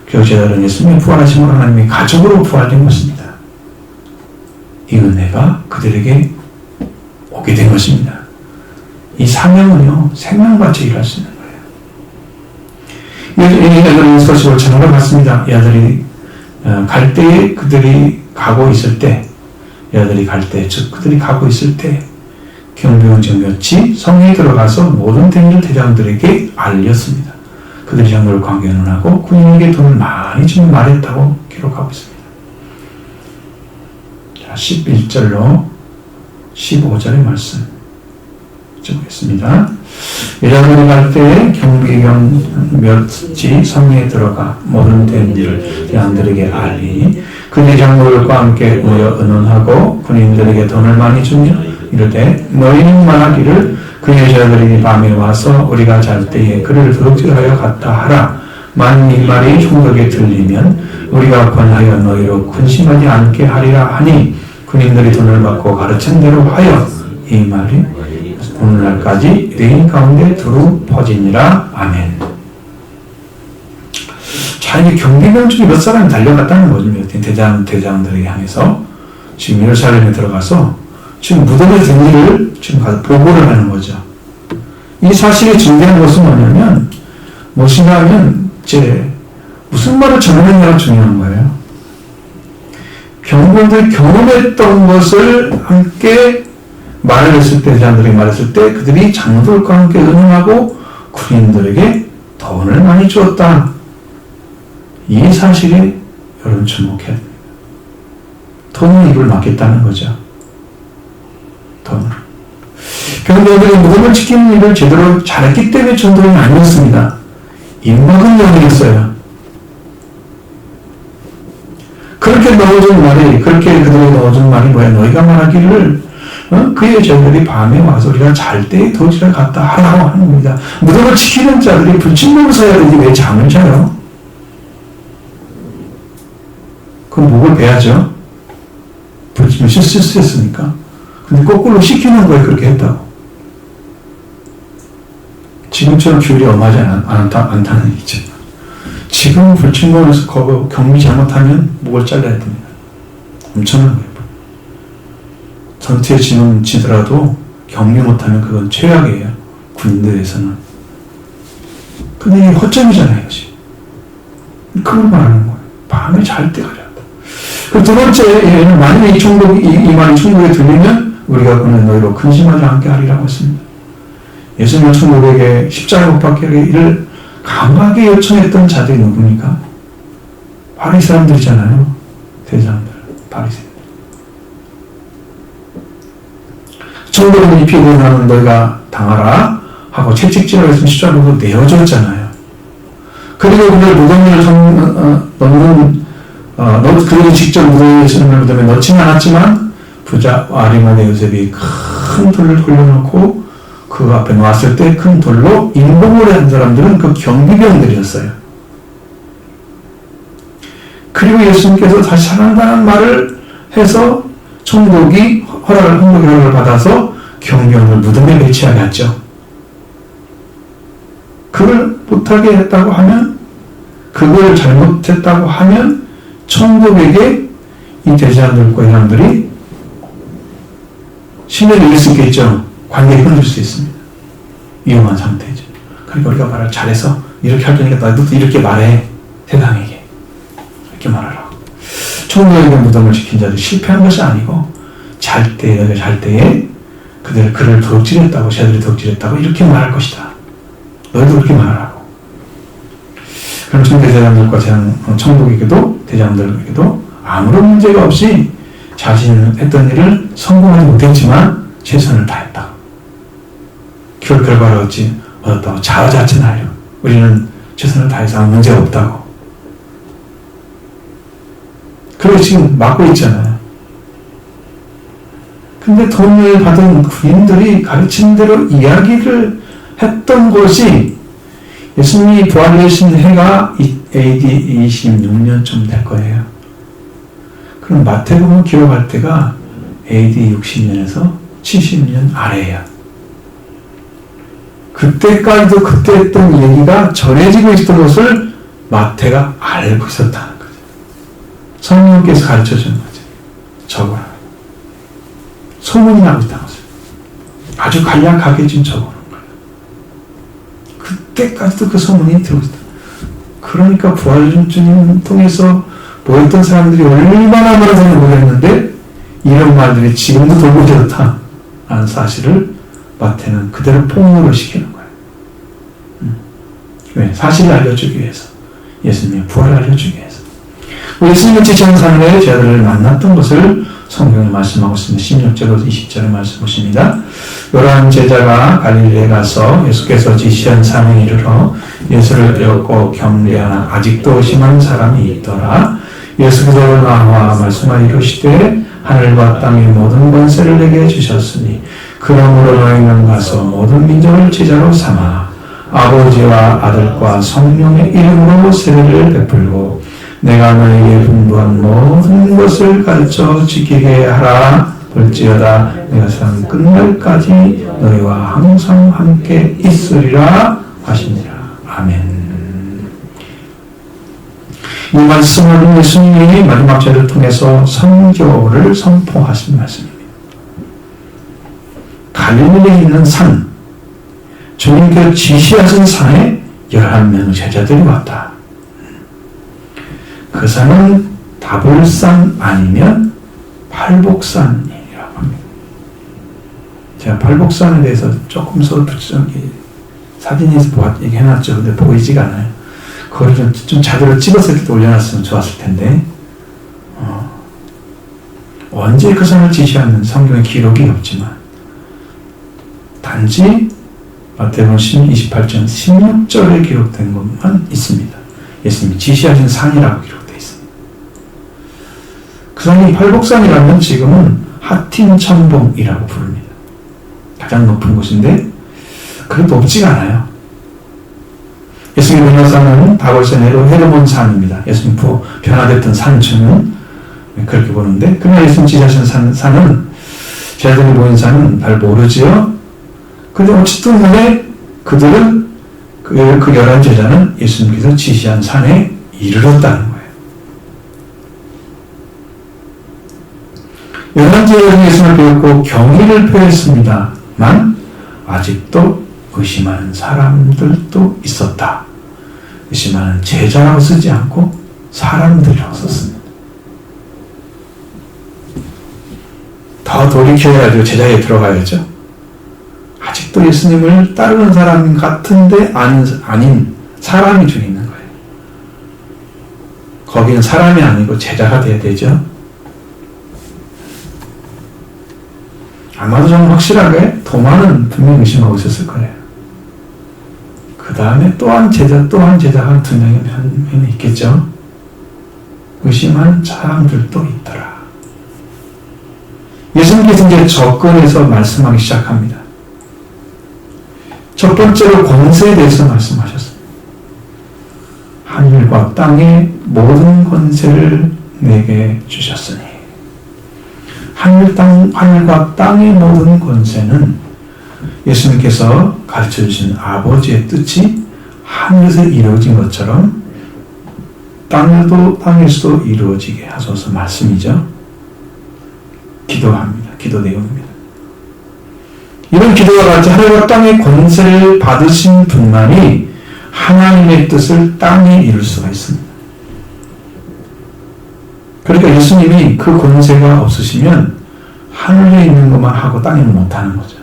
그 제자들은 예수님의 부활하심으로 하나님의 가족으로 부활된 것입니다. 이 은혜가 그들에게 오게 된 것입니다. 이 사명은요, 생명같이 일할 수 있는 거예요. 이 아들은 서식을 전하러 갔습니다. 이 아들이 갈 때에 그들이 가고 있을 때 여자들이 갈 때, 즉 그들이 가고 있을 때 경비원 몇이 성에 들어가서 모든 된 대장들에게 알렸습니다. 그들이 장로를 관계하고 군인에게 돈을 많이 주면 말했다고 기록하고 있습니다. 자, 11절로 15절의 말씀 읽어보겠습니다. 여자들이 갈 때 경비병 몇이 성에 들어가 모든 된 대장들에게 알리니 그들이 장로들과 함께 모여 의논하고 군인들에게 돈을 많이 주며 이르되 너희는 말하기를 그 여자들이 밤에 와서 우리가 잘 때에 그를 도둑질하여 갔다 하라. 만일 이 말이 총독에 들리면 우리가 권하여 너희로 근심하지 않게 하리라 하니 군인들이 돈을 받고 가르친 대로 하여 이 말이 오늘날까지 유대인 가운데 두루 퍼지니라. 아멘. 자, 이제 경비병 중에 몇 사람이 달려갔다는 거죠. 대장들에게 향해서 지금 예루살렘에 들어가서 지금 무덤에 든 일을 지금 가서 보고를 하는 거죠. 이 사실이 중요한 것은 뭐냐면, 무엇인가 하면, 무슨 말을 전하느냐가 중요한 거예요. 경비병들이 경험했던 것을 함께 말을 했을 때, 대장들에게 말했을 때, 그들이 장로들과 함께 의논하고 군인들에게 돈을 많이 주었다. 이 사실에 여러분 주목해야 됩니다. 돈으로 입을 막겠다는 거죠. 돈으로. 경비병들이 무덤을 지키는 일을 제대로 잘했기 때문에 전도인이 아니었습니다. 입막은 영이었어요. 그렇게 그들이 넣어준 말이 뭐야? 너희가 말하기를 그 여자들이 밤에 와서 우리가 잘 때에 도지를 갔다 하라고 하는 겁니다. 무덤을 지키는 자들이 불침범을 사야 되지 왜 잠을 자요? 그럼 목을 베야죠. 불침을 실수했으니까. 근데 거꾸로 시키는 거에 그렇게 했다고. 지금처럼 규율이 엄하지 않다는 얘기죠. 지금 불침범에서 경비 잘못하면 목을 잘라야 됩니다. 엄청난 거예요. 전투에 지더라도 경비 못하면 그건 최악이에요. 군대에서는. 근데 이게 허점이잖아요. 그걸 말하는 거예요. 밤에 잘 때 가려. 그 두 번째, 만약에 이 말이 총독에 들리면 우리가 그는 너희로 근심하지 않게 하리라고 했습니다. 예수님은 총독에게 십자가 못 박게 하기를 강하게 요청했던 자들이 누굽니까? 바로 이 사람들이잖아요. 대장들, 바리새인들. 총독은 이 피고를 나는 너희가 당하라 하고 채찍질을 해서 십자가로 내어줬잖아요. 그리고 그들 무덤을 그들이 직접 예수님을 무덤에 넣지는 않았지만 부자 아리마대 요셉이 큰 돌을 돌려놓고 그 앞에 놓았을 때 큰 돌로 인봉을 한 사람들은 그 경비병들이었어요. 그리고 예수님께서 다시 살아난다는 말을 해서 총독이 허락을 받아서 경비병을 무덤에 배치하게 했죠. 그걸 못하게 했다고 하면, 그걸 잘못했다고 하면 총독에게 이 대장들과 사람들이 신뢰를 잃을 수 있겠죠. 관계를 끊을 수 있습니다. 위험한 상태죠. 그러니까 우리가 말을 잘해서 이렇게 할 테니까 나도 이렇게 말해. 대상에게. 이렇게 말하라. 총독에게 무덤을 지킨 자들이 실패한 것이 아니고 잘 때에 그를 도둑질했다고, 쟤들이 도둑질했다고 이렇게 말할 것이다. 너희도 그렇게 말하라고. 그럼 대장들과 총독에게도 대장들에게도 아무런 문제가 없이 자신은 했던 일을 성공하지 못했지만 최선을 다했다. 결과를 얻었다고 자화자찬하려. 우리는 최선을 다해서 아무 문제가 없다고. 그리고 지금 막고 있잖아요. 근데 돈을 받은 군인들이 가르친 대로 이야기를 했던 것이 예수님이 부활하신 해가 AD 26년쯤 될 거예요. 그럼 마태복음 기록할 때가 AD 60년에서 70년 아래예요. 그때까지도 그때 했던 얘기가 전해지고 있었던 것을 마태가 알고 있었다는 거죠. 성령께서 가르쳐 주는 거죠. 적어라. 소문이 나고 있다는 거죠. 아주 간략하게 지금 적어놓은 거예요. 그때까지도 그 소문이 들어오고 있다. 그러니까 부활주님 통해서 모였던 사람들이 얼마나 많은지 모르겠는데 이런 말들이 지금도 돌고 돌았다라는 사실을 마태는 그대로 폭로를 시키는 거예요. 왜? 사실을 알려주기 위해서. 예수님의 부활을 알려주기 위해서. 예수님을 지시하는 사람의 제자들을 만났던 것을 성경에 말씀하고 있습니다. 16절로 20절에 말씀 보십니다. 11 제자가 갈릴리에 가서 예수께서 지시한 산에 이르러 예수를 배웠고 경배하나 아직도 의심한 사람이 있더라. 예수께서 나와 말씀하여 이르시되 하늘과 땅의 모든 권세를 내게 주셨으니 그러므로 너희는 가서 모든 민족을 제자로 삼아 아버지와 아들과 성령의 이름으로 세례를 베풀고 내가 너희에게 분부한 모든 것을 가르쳐 지키게 하라. 볼지어다 내가 세상 끝날까지 너희와 항상 함께 있으리라 하시니라. 아멘. 이 말씀은 예수님이 마지막 절을 통해서 선교를 선포하신 말씀입니다. 갈릴리에 있는 산, 주님께서 지시하신 산에 11명의 제자들이 왔다. 그 산은 다볼산 아니면 팔복산이라고 합니다. 제가 팔복산에 대해서 조금 사진에서 얘기해놨죠. 근데 보이지가 않아요. 그걸 좀 자료를 찍어서 이렇게 올려놨으면 좋았을 텐데, 언제 그 산을 지시하는 성경의 기록이 없지만, 단지 마태복음 28장 16절에 기록된 것만 있습니다. 예수님이 지시하신 산이라고 기록되어 있습니다. 그 산이 팔복산이라면 지금은 하틴천봉이라고 부릅니다. 가장 높은 곳인데 그게 높지가 않아요. 예수님 변호사는 다볼산으로 헤르몬 산입니다. 예수님 변화됐던 산층은 그렇게 보는데, 그러나 예수님 지시하신 산은 제자들이 모인 산은 잘 모르지요. 근데 어쨌든 간에 그들은 그 11제자는 예수님께서 지시한 산에 이르렀다는 거예요. 11제자는 예수님을 배웠고 경의를 표했습니다만 아직도 의심하는 사람들도 있었다. 의심하는 제자라고 쓰지 않고 사람들이라고 썼습니다. 더 돌이켜야죠. 제자에 들어가야죠. 아직도 예수님을 따르는 사람 같은데 아닌 사람이 중에 있는 거예요. 거기는 사람이 아니고 제자가 돼야 되죠. 아마도 저는 확실하게 도마는 분명히 의심하고 있었을 거예요. 그 다음에 또한 제자가 2명이 있겠죠. 의심한 사람들도 있더라. 예수님께서 이제 접근해서 말씀하기 시작합니다. 첫 번째로 권세에 대해서 말씀하셨습니다. 하늘과 땅의 모든 권세를 내게 주셨으니. 하늘과 땅의 모든 권세는 예수님께서 가르쳐 주신 아버지의 뜻이 하늘에서 이루어진 것처럼 땅에서도 이루어지게 하소서 말씀이죠. 기도합니다. 기도 내용입니다. 이런 기도와 같이 하늘과 땅의 권세를 받으신 분만이 하나님의 뜻을 땅에 이룰 수가 있습니다. 그러니까 예수님이 그 권세가 없으시면 하늘에 있는 것만 하고 땅에는 못하는 거죠.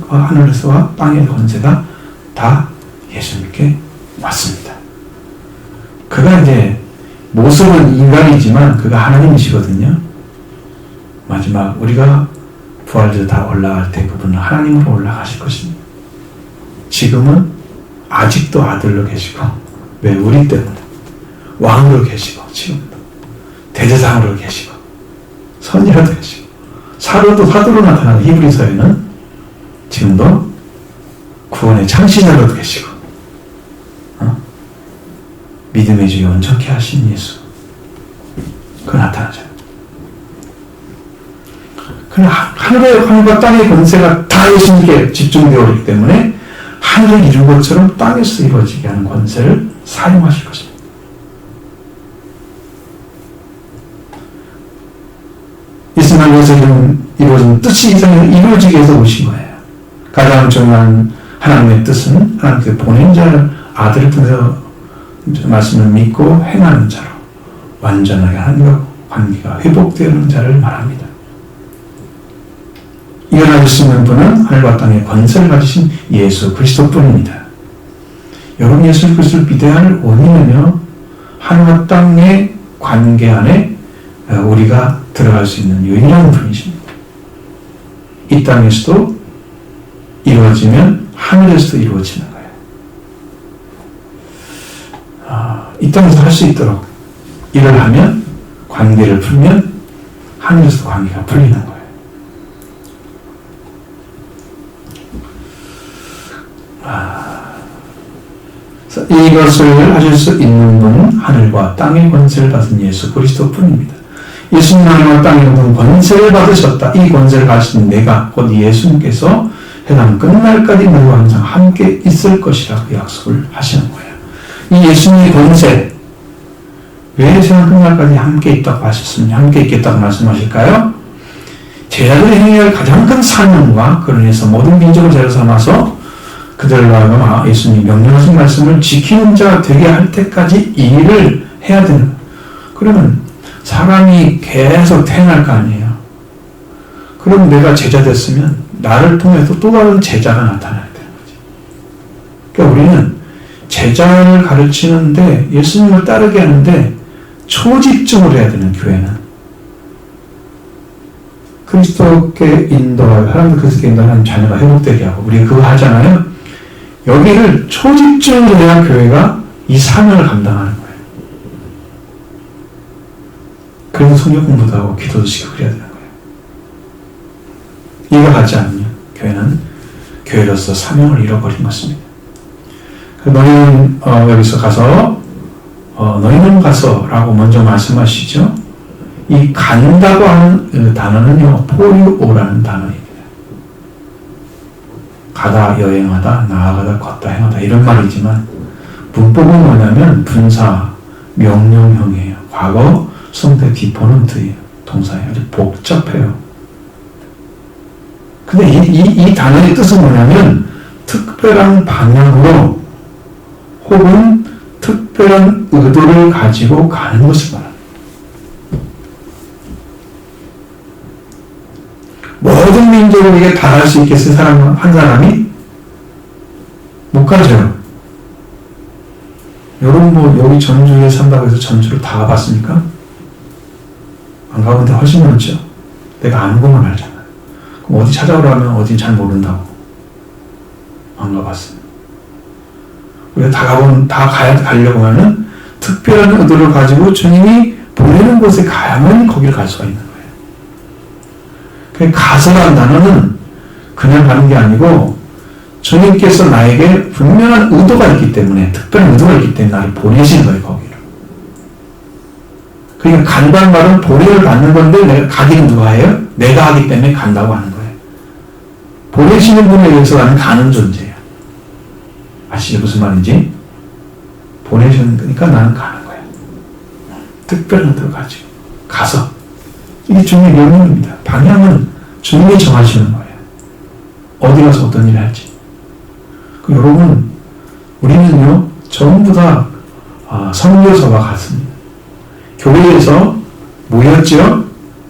하늘에서와 땅의 권세가 다 예수님께 왔습니다. 그가 이제 모습은 인간이지만 그가 하나님이시거든요. 마지막 우리가 부활절 다 올라갈 때 그분은 하나님으로 올라가실 것입니다. 지금은 아직도 아들로 계시고, 왜? 우리 때문에 왕으로 계시고, 지금도 대제사장으로 계시고, 선지자도 계시고, 사도로 나타나는 히브리서에는 지금도 구원의 창시자로도 계시고, 믿음의 주에 온전케 하신 예수, 그 나타나죠. 그러나 하늘과 땅의 권세가 다 예수님께 집중되어 있기 때문에 하늘을 이룬 것처럼 땅에서 이루어지게 하는 권세를 사용하실 것입니다. 예수님께서 이루어진 뜻이 이 세상에 이루어지기 위해서 오신 거예요. 가장 중요한 하나님의 뜻은 하나님께서 보낸 자를 아들을 통해서 말씀을 믿고 행하는 자로 완전하게 하나님과 관계가 회복되는 자를 말합니다. 일어나실 수 있는 분은 하늘과 땅의 권세를 가지신 예수 그리스도뿐입니다. 여러분 예수 그리스도를 믿어야 할 원인은요, 하늘과 땅의 관계 안에 우리가 들어갈 수 있는 유일한 분이십니다. 이 땅에서도 이루어지면 하늘에서도 이루어지는 거예요. 이 땅에서 할 수 있도록 일을 하면, 관계를 풀면 하늘에서도 관계가 풀리는 거예요. 이것을 하실 수 있는 분은 하늘과 땅의 권세를 받은 예수 그리스도뿐입니다. 예수님 하늘과 땅의 모든 권세를 받으셨다. 이 권세를 가진 내가, 곧 예수님께서 해당 끝날까지 너희와 항상 함께 있을 것이라고 약속을 하시는 거예요. 이 예수님의 권세, 왜 세상 끝날까지 함께 있다고 하셨습니까? 함께 있겠다고 말씀하실까요? 제자들이 행해야 할 가장 큰 사명과 그러해서 모든 민족을 제로 삼아서 그들로 하여금 예수님이 명령하신 말씀을 지키는 자가 되게 할 때까지 이 일을 해야 되는 거예요. 그러면 사람이 계속 태어날 거 아니에요. 그럼 내가 제자 됐으면 나를 통해서 또 다른 제자가 나타나야 되는 거지. 그러니까 우리는 제자를 가르치는데, 예수님을 따르게 하는데 초집중을 해야 되는, 교회는 그리스도께 인도하여, 사람들 그리스도께 인도하는 자녀가 회복되게 하고, 우리가 그거 하잖아요. 여기를 초집중을 해야 교회가 이 사명을 감당하는 거예요. 그래서 성경 공부도 하고 기도도 시키고 그래야 되는 거예요. 이거 하지 않으면 교회는 교회로서 사명을 잃어버린 것입니다. 너희는 여기서 가서 너희는 가서 라고 먼저 말씀하시죠. 이 간다고 하는 단어는요, 포리오라는 단어입니다. 가다, 여행하다, 나아가다, 걷다, 행하다 이런 말이지만 문법은 뭐냐면 분사, 명령형이에요. 과거, 성대, 디포넌트예요. 동사예요. 아주 복잡해요. 근데 이 단어의 뜻은 뭐냐면 특별한 방향으로 혹은 특별한 의도를 가지고 가는 것을 말합니다. 모든 민족에게 달할 수 있겠어요? 사람 한 사람이? 못 가져요. 여러분 여기 전주에 산다고 해서 전주를 다 가봤습니까? 안 가본데 훨씬 많죠. 내가 아는 것만 알잖아. 그럼 어디 찾아오라면 어디 잘 모른다고. 안 가봤어요. 우리가 다 가려고 하면 특별한 의도를 가지고 주님이 보내는 곳에 가야만 거기를 갈 수가 있는 거예요. 가서라는 단어는 그냥 가는 게 아니고 주님께서 나에게 분명한 의도가 있기 때문에, 특별한 의도가 있기 때문에 나를 보내신 거예요, 거기를. 그러니까 간다는 말은 보내를 받는 건데 내가 가기는 누가 해요? 내가 하기 때문에 간다고 하는 거예요. 보내시는 분에 의해서 나는 가는 존재예요. 아시죠? 무슨 말인지? 보내셨으니까 나는 가는 거예요. 특별한 의도를 가지고 가서. 이게 주님의 명령입니다. 방향은 주님이 정하시는 거예요. 어디 가서 어떤 일을 할지. 여러분, 우리는요, 전부 다 선교사와 같습니다. 교회에서 모였죠?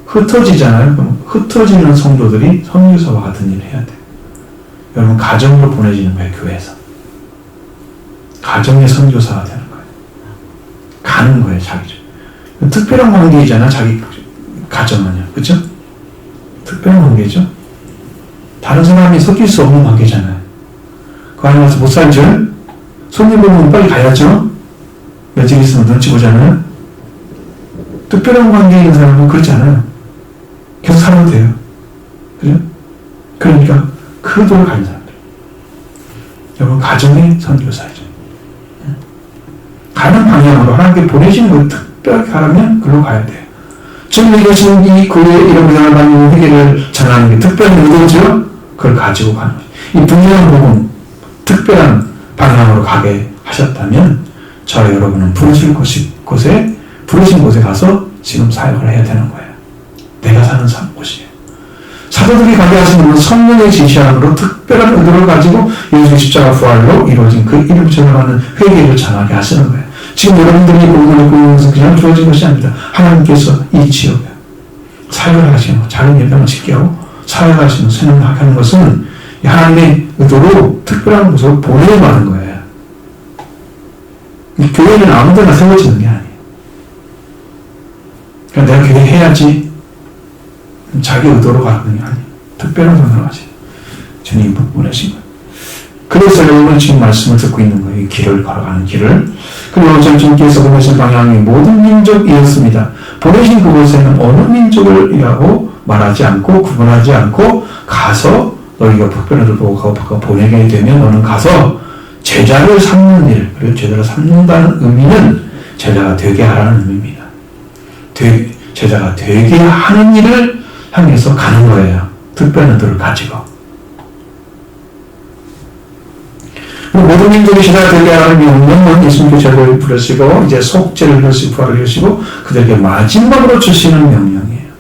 흩어지잖아요. 그럼 흩어지는 성도들이 선교사와 같은 일을 해야 돼요. 여러분, 가정으로 보내지는 거예요, 교회에서. 가정의 선교사가 되는 거예요. 가는 거예요, 자기죠. 특별한 관계이잖아, 자기 가정은요. 그쵸? 특별한 관계죠? 다른 사람이 섞일 수 없는 관계잖아요. 그 안에 가서 못 살죠? 손님 보면 빨리 가야죠? 며칠 있으면 눈치 보잖아요? 특별한 관계에 있는 사람은 그렇지 않아요. 계속 살아도 돼요. 그죠? 그러니까 그 도를 가는 사람들. 여러분, 가정의 선교사이죠. 가는 방향으로 하나님께 보내시는 걸 특별하게 가라면 그걸로 가야 돼요. 지금 이것은 이 교회의 이런 문화를 받는 회개를 전하는 게 특별한 의도죠? 그걸 가지고 가는 거예요. 이 분명한 부분, 특별한 방향으로 가게 하셨다면 저와 여러분은 부르신 곳에 가서 지금 사역을 해야 되는 거예요. 내가 사는 곳이에요. 사도들이 가게 하신 것은 성령의 지시함으로 특별한 의도를 가지고 예수의 십자가 부활로 이루어진 그 이름 전하는 회개를 전하게 하시는 거예요. 지금 여러분들이 복음을 듣고 있는 것은 그냥 주어진 것이 아닙니다. 하나님께서 이 지역에 사역을 하시는 작은 예배를 짓게 하고 사역하시는 선언하게 하는 것은 하나님의 의도로 특별한 곳으로 보내려 하는 거예요. 교회는 아무데나 세워지는 게 아니에요. 그러니까 내가 교회 해야지 자기 의도로 가는 게 아니에요. 특별한 선언을 하세요. 주님 보내신 거예요. 그래서 여러분은 지금 말씀을 듣고 있는 거예요. 이 길을 걸어가는 길을. 그리고 주님께서 보내신 방향이 모든 민족이었습니다. 보내신 그곳에는 어느 민족을이라고 말하지 않고 구분하지 않고 가서 너희가 특별한 의도로 보내게 되면 너는 가서 제자를 삼는 일, 그리고 제자를 삼는다는 의미는 제자가 되게 하라는 의미입니다. 제자가 되게 하는 일을 향해서 가는 거예요. 특별한 의도를 가지고. 모든 민족이 제자가 되게 하라는 명령은 예수님께서 제자를 부르시고 이제 속죄를 하시고 부활을 하시고 그들에게 마지막으로 주시는 명령이에요.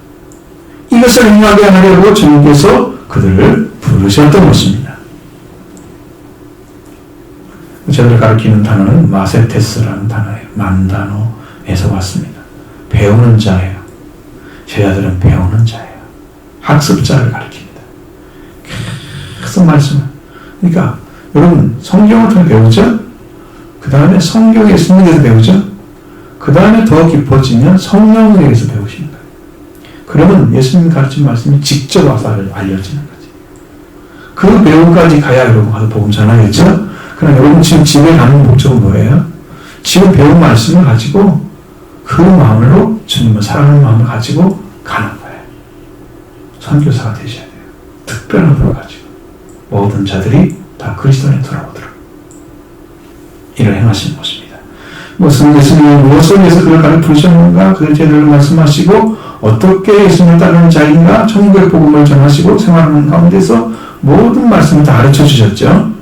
이것을 행하게 하려고 주님께서 그들을 부르셨던 것입니다. 저들을 가리키는 단어는 마세테스라는 단어예요. 만단어에서 왔습니다. 배우는 자예요. 제자들은 배우는 자예요. 학습자를 가리킵니다. 그 말씀을. 그러니까 여러분 성경을 통해 배우죠. 그 다음에 성경의 예수님에게서 배우죠. 그 다음에 더 깊어지면 성령에게서 배우시는 거예요. 그러면 예수님 가르친 말씀이 직접 와서 알려지는 거지. 그 배움까지 가야 여러분 가서 복음 전하겠죠. 그러나 여러분 지금 집에 가는 목적은 뭐예요? 지금 배운 말씀을 가지고 그 마음으로 주님을 사랑하는 마음을 가지고 가는 거예요. 선교사가 되셔야 돼요. 특별한 걸 가지고 모든 자들이 다 그리스도 안에 돌아오도록 이를 행하시는 것입니다. 무슨 예수님은 무엇을 위해서 그를 가르쳐 부르셨는가? 그의 제자들을 말씀하시고 어떻게 예수님을 따르는 자인가? 천국의 복음을 전하시고 생활하는 가운데서 모든 말씀을 다 가르쳐 주셨죠.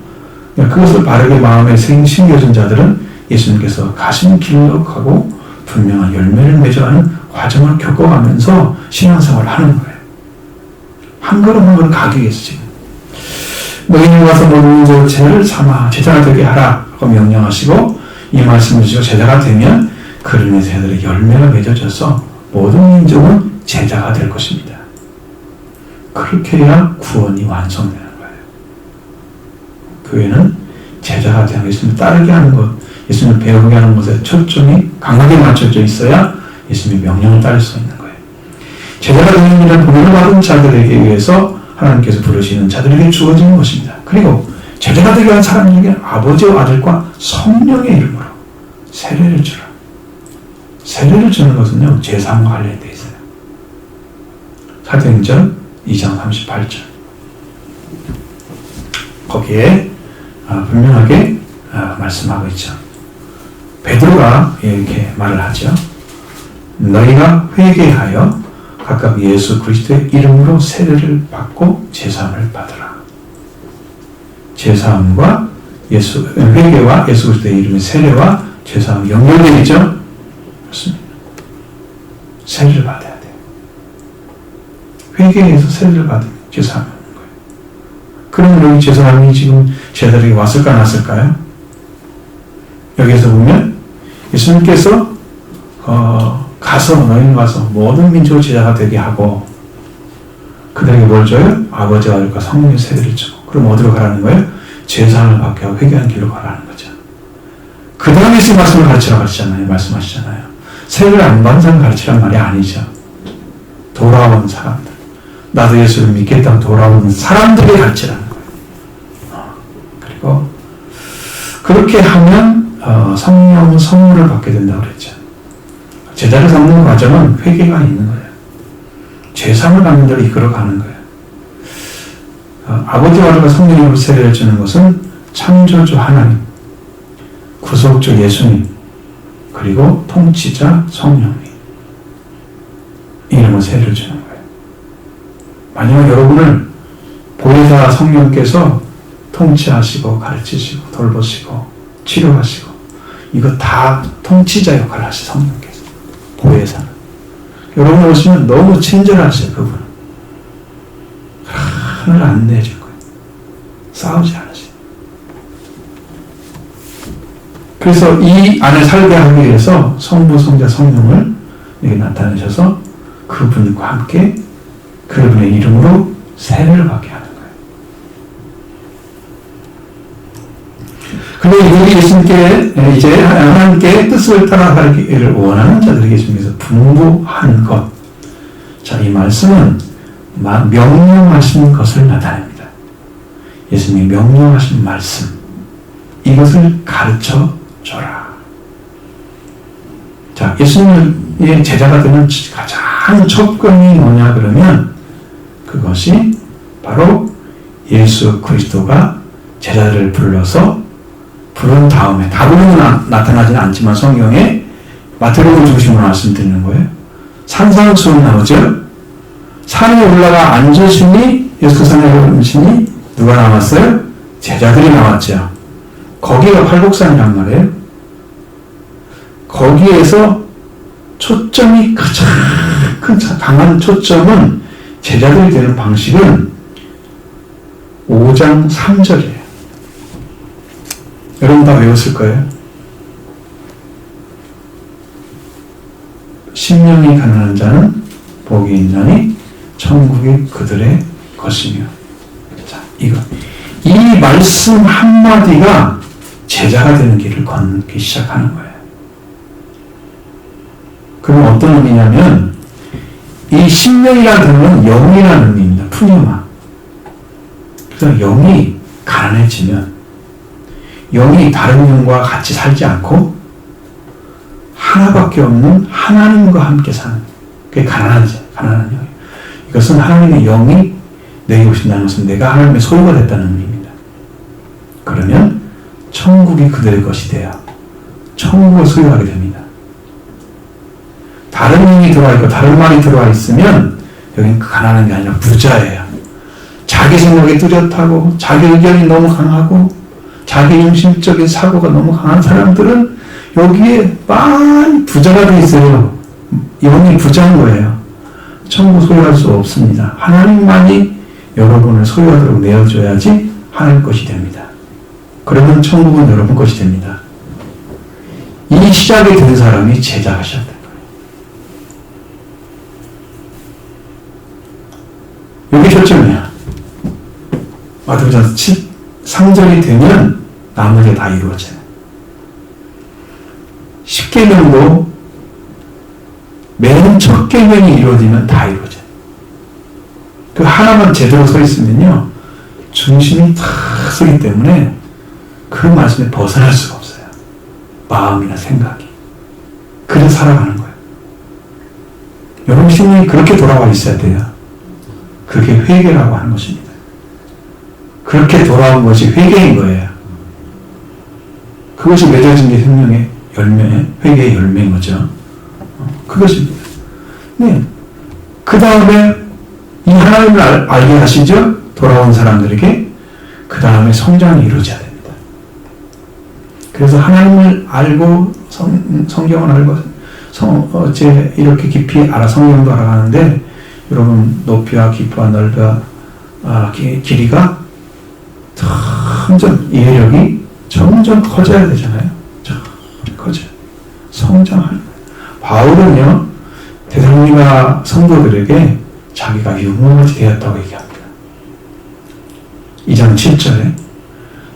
그것을 바르게 마음에 심겨진 자들은 예수님께서 가신 길로 가고 분명한 열매를 맺어가는 과정을 겪어가면서 신앙생활을 하는 거예요. 한 걸음 한 걸음 가기 위해서 지금 너희는 와서 모든 민족을 제자를 삼아 제자가 되게 하라고 명령하시고 이 말씀을 주시고 제자가 되면 그림의 제자들의 열매가 맺어져서 모든 민족은 제자가 될 것입니다. 그렇게 해야 구원이 완성되는 거예요. 교회는 제자가 되어 예수님을 따르게 하는 것, 예수님을 배우게 하는 것에 초점이 강하게 맞춰져 있어야 예수님의 명령을 따를 수 있는 거예요. 제자가 되는 일은 보내를 받은 자들에게 의해서 하나님께서 부르시는 자들에게 주어지는 것입니다. 그리고 제자가 되게 한 사람에게 아버지와 아들과 성령의 이름으로 세례를 주라. 세례를 주는 것은요, 제사함과 관련되어 있어요. 사도행전 2장 38절. 거기에 분명하게 말씀하고 있죠. 베드로가 이렇게 말을 하죠. 너희가 회개하여 각각 예수 그리스도의 이름으로 세례를 받고 제사함을 받으라. 제사함과 회개와 예수 그리스도의 이름의 세례와 제사함이 연결되어 있죠. 그렇습니다. 세례를 받아야 돼요. 회개해서 세례를 받으면 제사함을 하는 거예요. 그러면 여기 제사함이 지금 제자들에게 왔을까 났을까요? 여기에서 보면 예수님께서 가서 너희는 가서 모든 민족을 제자가 되게 하고 그들에게 뭘 줘요? 아버지와 아들과 성령의 세례를 주고 그럼 어디로 가라는 거예요? 제사함을 받게 하고 회개하는 길로 가라는 거죠. 그 다음에 예수 말씀을 가르치라고 하시잖아요. 말씀하시잖아요. 세례를 안 받은 사람 가르치란 말이 아니죠. 돌아온 사람들. 나도 예수를 믿겠다고 돌아오는 사람들이 가르치라는 거예요. 그리고 그렇게 하면 성령 선물을 받게 된다고 그랬죠. 제자를 삼는 과정은 회개가 있는 거예요. 제사함을 받는 대로 이끌어가는 거예요. 아버지와 아들과 성령으로 세례를 주는 것은 창조주 하나님, 구속주 예수님, 그리고 통치자 성령님 이름으로 세례를 주는 거예요. 만약 여러분을 보혜사 성령께서 통치하시고 가르치시고 돌보시고 치료하시고 이거 다 통치자 역할을 하시죠. 성령께서 보혜사는 여러분 오시면 너무 친절하세요. 그분은 하늘 안 내줄 거예요. 싸우지 않으세요. 그래서 이 안에 살게 하기 위해서 성부, 성자, 성령을 여기 나타내셔서 그분과 함께 그분의 이름으로 세례를 받게 하는 거예요. 그리고 여기 예수님께 이제 하나님께 뜻을 따라 살기를 원하는 자들에게 주면서 분부한 것. 자, 이 말씀은 명령하신 것을 나타냅니다. 예수님이 명령하신 말씀. 이것을 가르쳐 줘라. 자, 예수님의 제자가 되는 가장 첫건이 뭐냐 그러면 그것이 바로 예수 그리스도가 제자들을 불러서 부른 다음에 다 부르면 나타나지는 않지만 성경에 마태복음 중심으로 말씀드리는 거예요. 산상수훈 나오죠. 산에 올라가 앉으시니 예수 산에 올라오시니 누가 나왔어요? 제자들이 나왔죠. 거기가 팔복산이란 말이에요. 거기에서 초점이 가장 강한 초점은 제자들이 되는 방식은 5장 3절이에요. 여러분 다 외웠을 거예요. 심령이 가난한 자는 복이 있나니 천국이 그들의 것이며. 자, 이 말씀 한마디가 제자가 되는 길을 걷기 시작하는 거예요. 그럼 어떤 의미냐면 이 심령이라는 단어는 영이라는 의미입니다. 푸니마. 그래서 영이 가난해지면 영이 다른 영과 같이 살지 않고 하나밖에 없는 하나님과 함께 사는 그게 가난한 영이에요. 이것은 하나님의 영이 내게 오신다는 것은 내가 하나님의 소유가 됐다는 의미입니다. 그러면 천국이 그들의 것이 되어 천국을 소유하게 됩니다. 다른 영이 들어와 있고 다른 말이 들어와 있으면 여기는 가난한 게 아니라 부자예요. 자기 생각이 뚜렷하고 자기 의견이 너무 강하고 자기 중심적인 사고가 너무 강한 사람들은 여기에 많이 부자가 돼 있어요. 영이 부자인 거예요. 천국 소유할 수 없습니다. 하나님만이 여러분을 소유하도록 내어줘야지 하나님 것이 됩니다. 그러면 천국은 여러분 것이 됩니다. 이 시작이 된 사람이 제자가 시작된 거예요. 여기 초점이야. 마태복음 3절이 되면 나머지가 다 이루어져요. 10계명도 맨 첫 계명이 이루어지면 다 이루어져요. 그 하나만 제대로 서 있으면요, 중심이 다 서기 때문에 그 말씀에 벗어날 수가 없어요. 마음이나 생각이. 그래서 살아가는 거예요. 여러분 심령이 그렇게 돌아와 있어야 돼요. 그게 회개라고 하는 것입니다. 그렇게 돌아온 것이 회개인 거예요. 그것이 맺어진 게 생명의 열매, 회개의 열매인 거죠. 그것입니다. 네. 그 다음에 이 하나님을 알게 하시죠? 돌아온 사람들에게 그 다음에 성장이 이루어져야 됩니다. 그래서 하나님을 알고 성경을 알고 이제 이렇게 깊이 알아 성경도 알아가는데 여러분 높이와 깊이와 넓이와 길이가 점점 이해력이 점점 커져야 되잖아요. 커져요. 성장하는 거예요. 바울은요 데살로니가 성도들에게 자기가 유모같이 되었다고 얘기합니다. 2장 7절에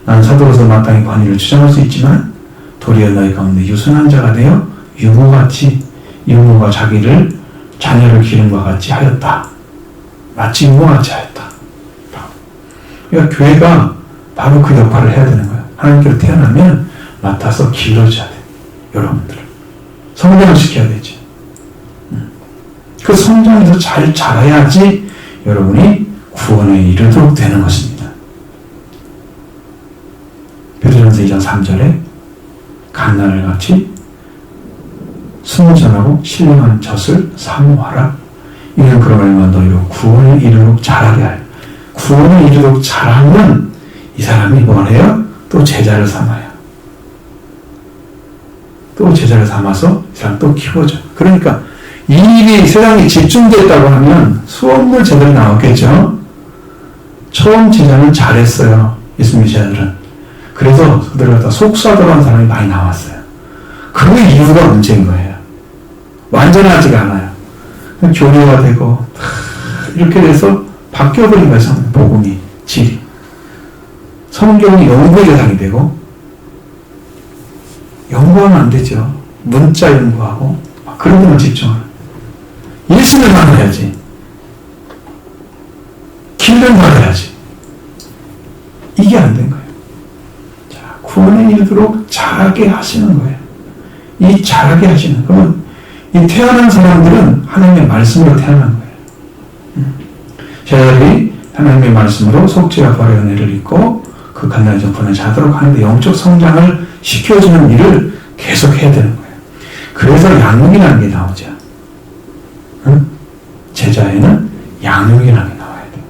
난 사도로서 마땅히 권위를 주장할 수 있지만 도리어 너희 가운데 유순한 자가 되어 유모가 자기를 자녀를 기름과 같이 하였다. 마치 유모같이 하였다. 그러니까 교회가 바로 그 역할을 해야 되는 거예요. 하나님께로 태어나면 맡아서 길러줘야 돼요. 여러분들을 성장을 시켜야 되지. 그 성장에서 잘 자라야지 여러분이 구원에 이르도록 되는 것입니다. 베드로전서 2장 3절에 갓난을 같이 순전하고 신령한 젖을 사모하라. 이는 그러면 너희로 구원에 이르도록 자라게 할. 구원에 이르도록 자라면 이 사람이 뭘 해요? 또 제자를 삼아요. 또 제자를 삼아서 이 사람 또 키워줘. 그러니까 이 일이 세상에 집중됐다고 하면 수없는 제자들이 나왔겠죠. 처음 제자는 잘했어요. 예수님의 제자들은. 그래서 그들을 갖다 속수하더라는 사람이 많이 나왔어요. 그 이유가 문제인 거예요. 완전하지가 않아요. 교류가 되고 이렇게 돼서 바뀌어버린 거예요. 복음이, 질이. 성경이 연구의 대상이 되고 연구하면 안 되죠. 문자 연구하고 그런 데만 집중하는. 예수를 만나야지. 길을 받아야지. 이게 안 된 거예요. 자, 구원에 이르도록 자라게 하시는 거예요. 이 자라게 하시는. 그러면 이 태어난 사람들은 하나님의 말씀으로 태어난 거예요. 제자들이 하나님의 말씀으로 속죄와 벌의 은혜를 입고 그 간단한 정권을 자도록 하는데 영적 성장을 시켜주는 일을 계속 해야 되는 거예요. 그래서 양육이라는 게 나오죠. 응? 제자에는 양육이라는 게 나와야 돼요.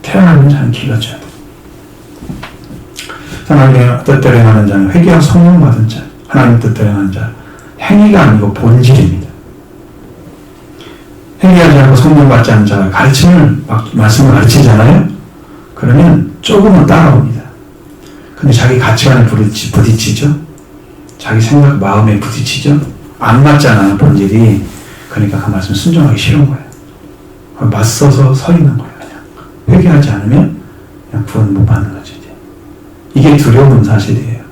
태어나는 자는 길러줘야 돼요. 하나님의 뜻대로 행하는 자는 회개와 성령 받은 자, 하나님 뜻대로 행하는 자, 행위가 아니고 본질입니다. 행위하지 않고 성령 받지 않는 자가 가르침을, 말씀을 가르치잖아요? 그러면 조금은 따라옵니다. 근데 자기 가치관에 부딪히죠? 자기 생각, 마음에 부딪히죠? 안 맞잖아요, 본질이. 그러니까 그 말씀 순종하기 싫은 거예요. 맞서서 서 있는 거예요, 그냥. 회개하지 않으면 그냥 구원 못 받는 거죠, 이제. 이게 두려운 사실이에요.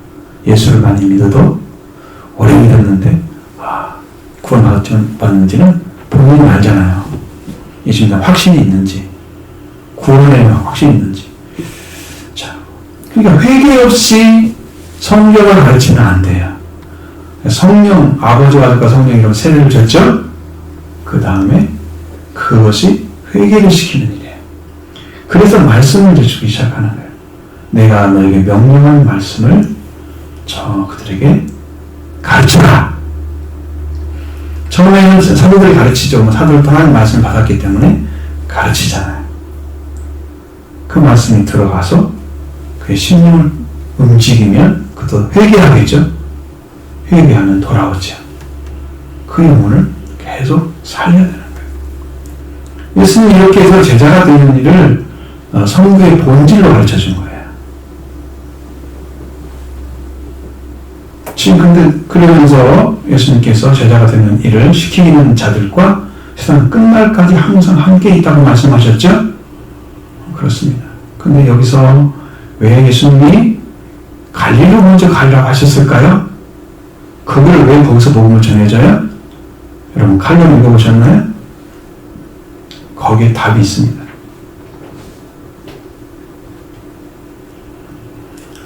예수를 많이 믿어도 오래 믿었는데, 구원 받는지는 본인이 알잖아요. 예수님에 대한 확신이 있는지, 구원에 대한 확신이 있는지. 자, 그러니까 회개 없이 성경을 가르치면 안 돼요. 성령, 아버지와 아들과 성령이라고 세례를 줬죠? 그 다음에 그것이 회개를 시키는 일이에요. 그래서 말씀을 주기 시작하는 거예요. 내가 너에게 명령한 말씀을 그들에게 가르쳐라. 처음에는 사도들이 가르치죠. 사도들도 하나님 말씀을 받았기 때문에 가르치잖아요. 그 말씀이 들어가서 그의 심령을 움직이면 그도 회개하겠죠. 회개하면 돌아오죠. 그 영혼을 계속 살려야 되는 거예요. 예수님이 이렇게 해서 제자가 되는 일을 성부의 본질로 가르쳐 준 거예요. 지금 근데 그러면서 예수님께서 제자가 되는 일을 시키는 자들과 세상 끝날까지 항상 함께 있다고 말씀하셨죠? 그렇습니다. 근데 여기서 왜 예수님이 갈릴리로 먼저 가려고 하셨을까요? 그걸 왜 거기서 복음을 전해줘요? 여러분 칼럼 읽어보셨나요? 거기에 답이 있습니다.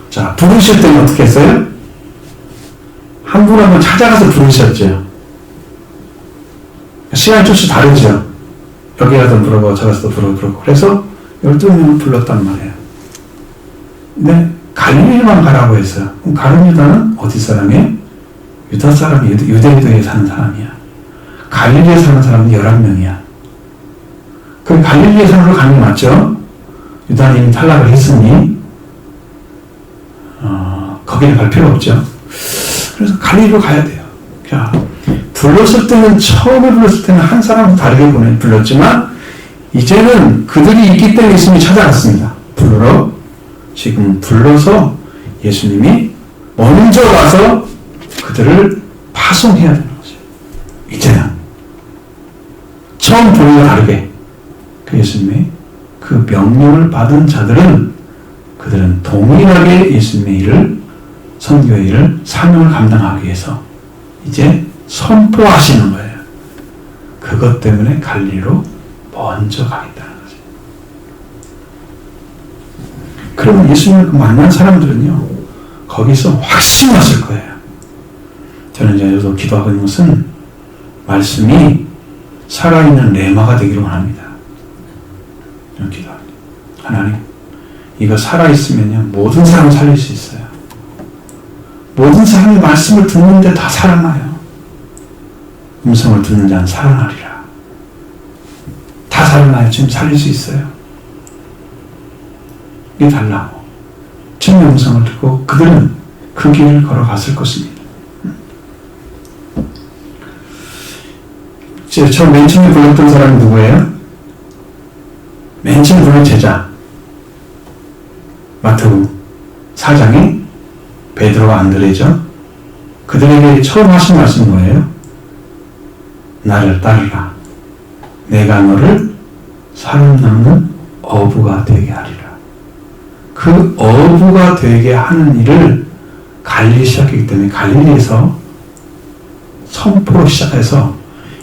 자, 부르실 때는 어떻게 했어요? 한 분 한 분 찾아가서 부르셨죠. 시간이 조금씩 다르죠. 여기 가서 부르고 저 가서 부르고 그래서 12명을 불렀단 말이에요. 근데 갈릴리만 가라고 했어요. 그럼 가룟 유다는 어디 사람이에요? 유다 사람이 유대인도에 사는 사람이야. 갈릴리에 사는 사람은 11명이야. 그럼 갈릴리에 사는 걸 가는 게 맞죠? 유다는 이미 탈락을 했으니 거기를 갈 필요 없죠. 그래서 갈릴리로 가야 돼요. 자, 불렀을 때는 처음에 불렀을 때는 한 사람도 다르게 불렀지만 이제는 그들이 있기 때문에 예수님이 찾아갔습니다. 지금 불러서 예수님이 먼저 가서 그들을 파송해야 되는 거죠. 이제는 처음 부르와 다르게 그 예수님의 그 명령을 받은 자들은 그들은 동일하게 예수님의 일을 선교의 일을 사명을 감당하기 위해서 이제 선포하시는 거예요. 그것 때문에 갈릴리로 먼저 가겠다는 거죠. 그러면 예수님을 만난 사람들은요 거기서 확신했을 거예요. 저는 이제 저도 기도하고 있는 것은 말씀이 살아있는 레마가 되기를 원합니다. 이런 기도합니다. 하나님, 이거 살아있으면요 모든 사람을 살릴 수 있어요. 모든 사람이 말씀을 듣는데 다 살아나요. 음성을 듣는 자는 살아나리라. 다 살아나요. 지금 살릴 수 있어요. 이게 달라고. 주님의 음성을 듣고 그들은 그 길을 걸어갔을 것입니다. 저 맨 처음에 불렀던 사람이 누구예요? 맨 처음에 불른 제자. 마태복음 4장에 베드로와 안드레죠. 그들에게 처음 하신 말씀은 뭐예요? 나를 따르라. 내가 너를 사람 낳는 어부가 되게 하리라. 그 어부가 되게 하는 일을 갈릴리 시작했기 때문에 갈릴리에서 선포로 시작해서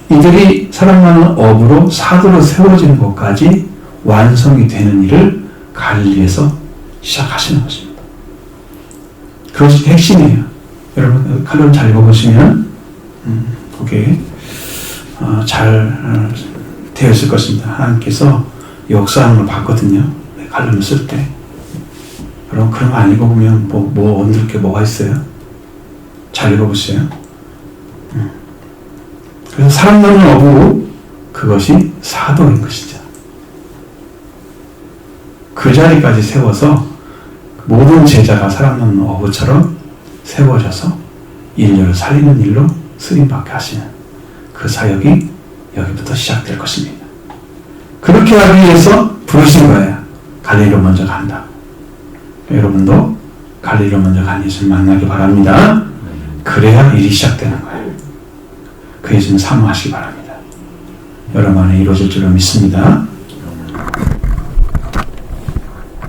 이들이 사람 낳는 어부로 사도로 세워지는 것까지 완성이 되는 일을 갈릴리에서 시작하시는 것입니다. 그것이 핵심이에요. 여러분 칼럼 잘 읽어보시면 그게 잘 되어 있을 것입니다. 하나님께서 역사하는 걸 봤거든요. 칼럼을 쓸 때. 여러분 그런 거 안 읽어보면 뭐 얻을 게 뭐가 있어요? 잘 읽어보세요. 그래서 사람 낳는 어부, 그것이 사도인 것이죠. 그 자리까지 세워서 모든 제자가 사람 낳는 어부처럼 세워져서 인류를 살리는 일로 쓰임받게 하시는 그 사역이 여기부터 시작될 것입니다. 그렇게 하기 위해서 부르신 거예요. 갈릴리로 먼저 간다. 여러분도 갈릴리로 먼저 간 예수를 만나기 바랍니다. 그래야 일이 시작되는 거예요. 그 예수님 사모하시기 바랍니다. 여러분 안에 이루어질 줄로 믿습니다.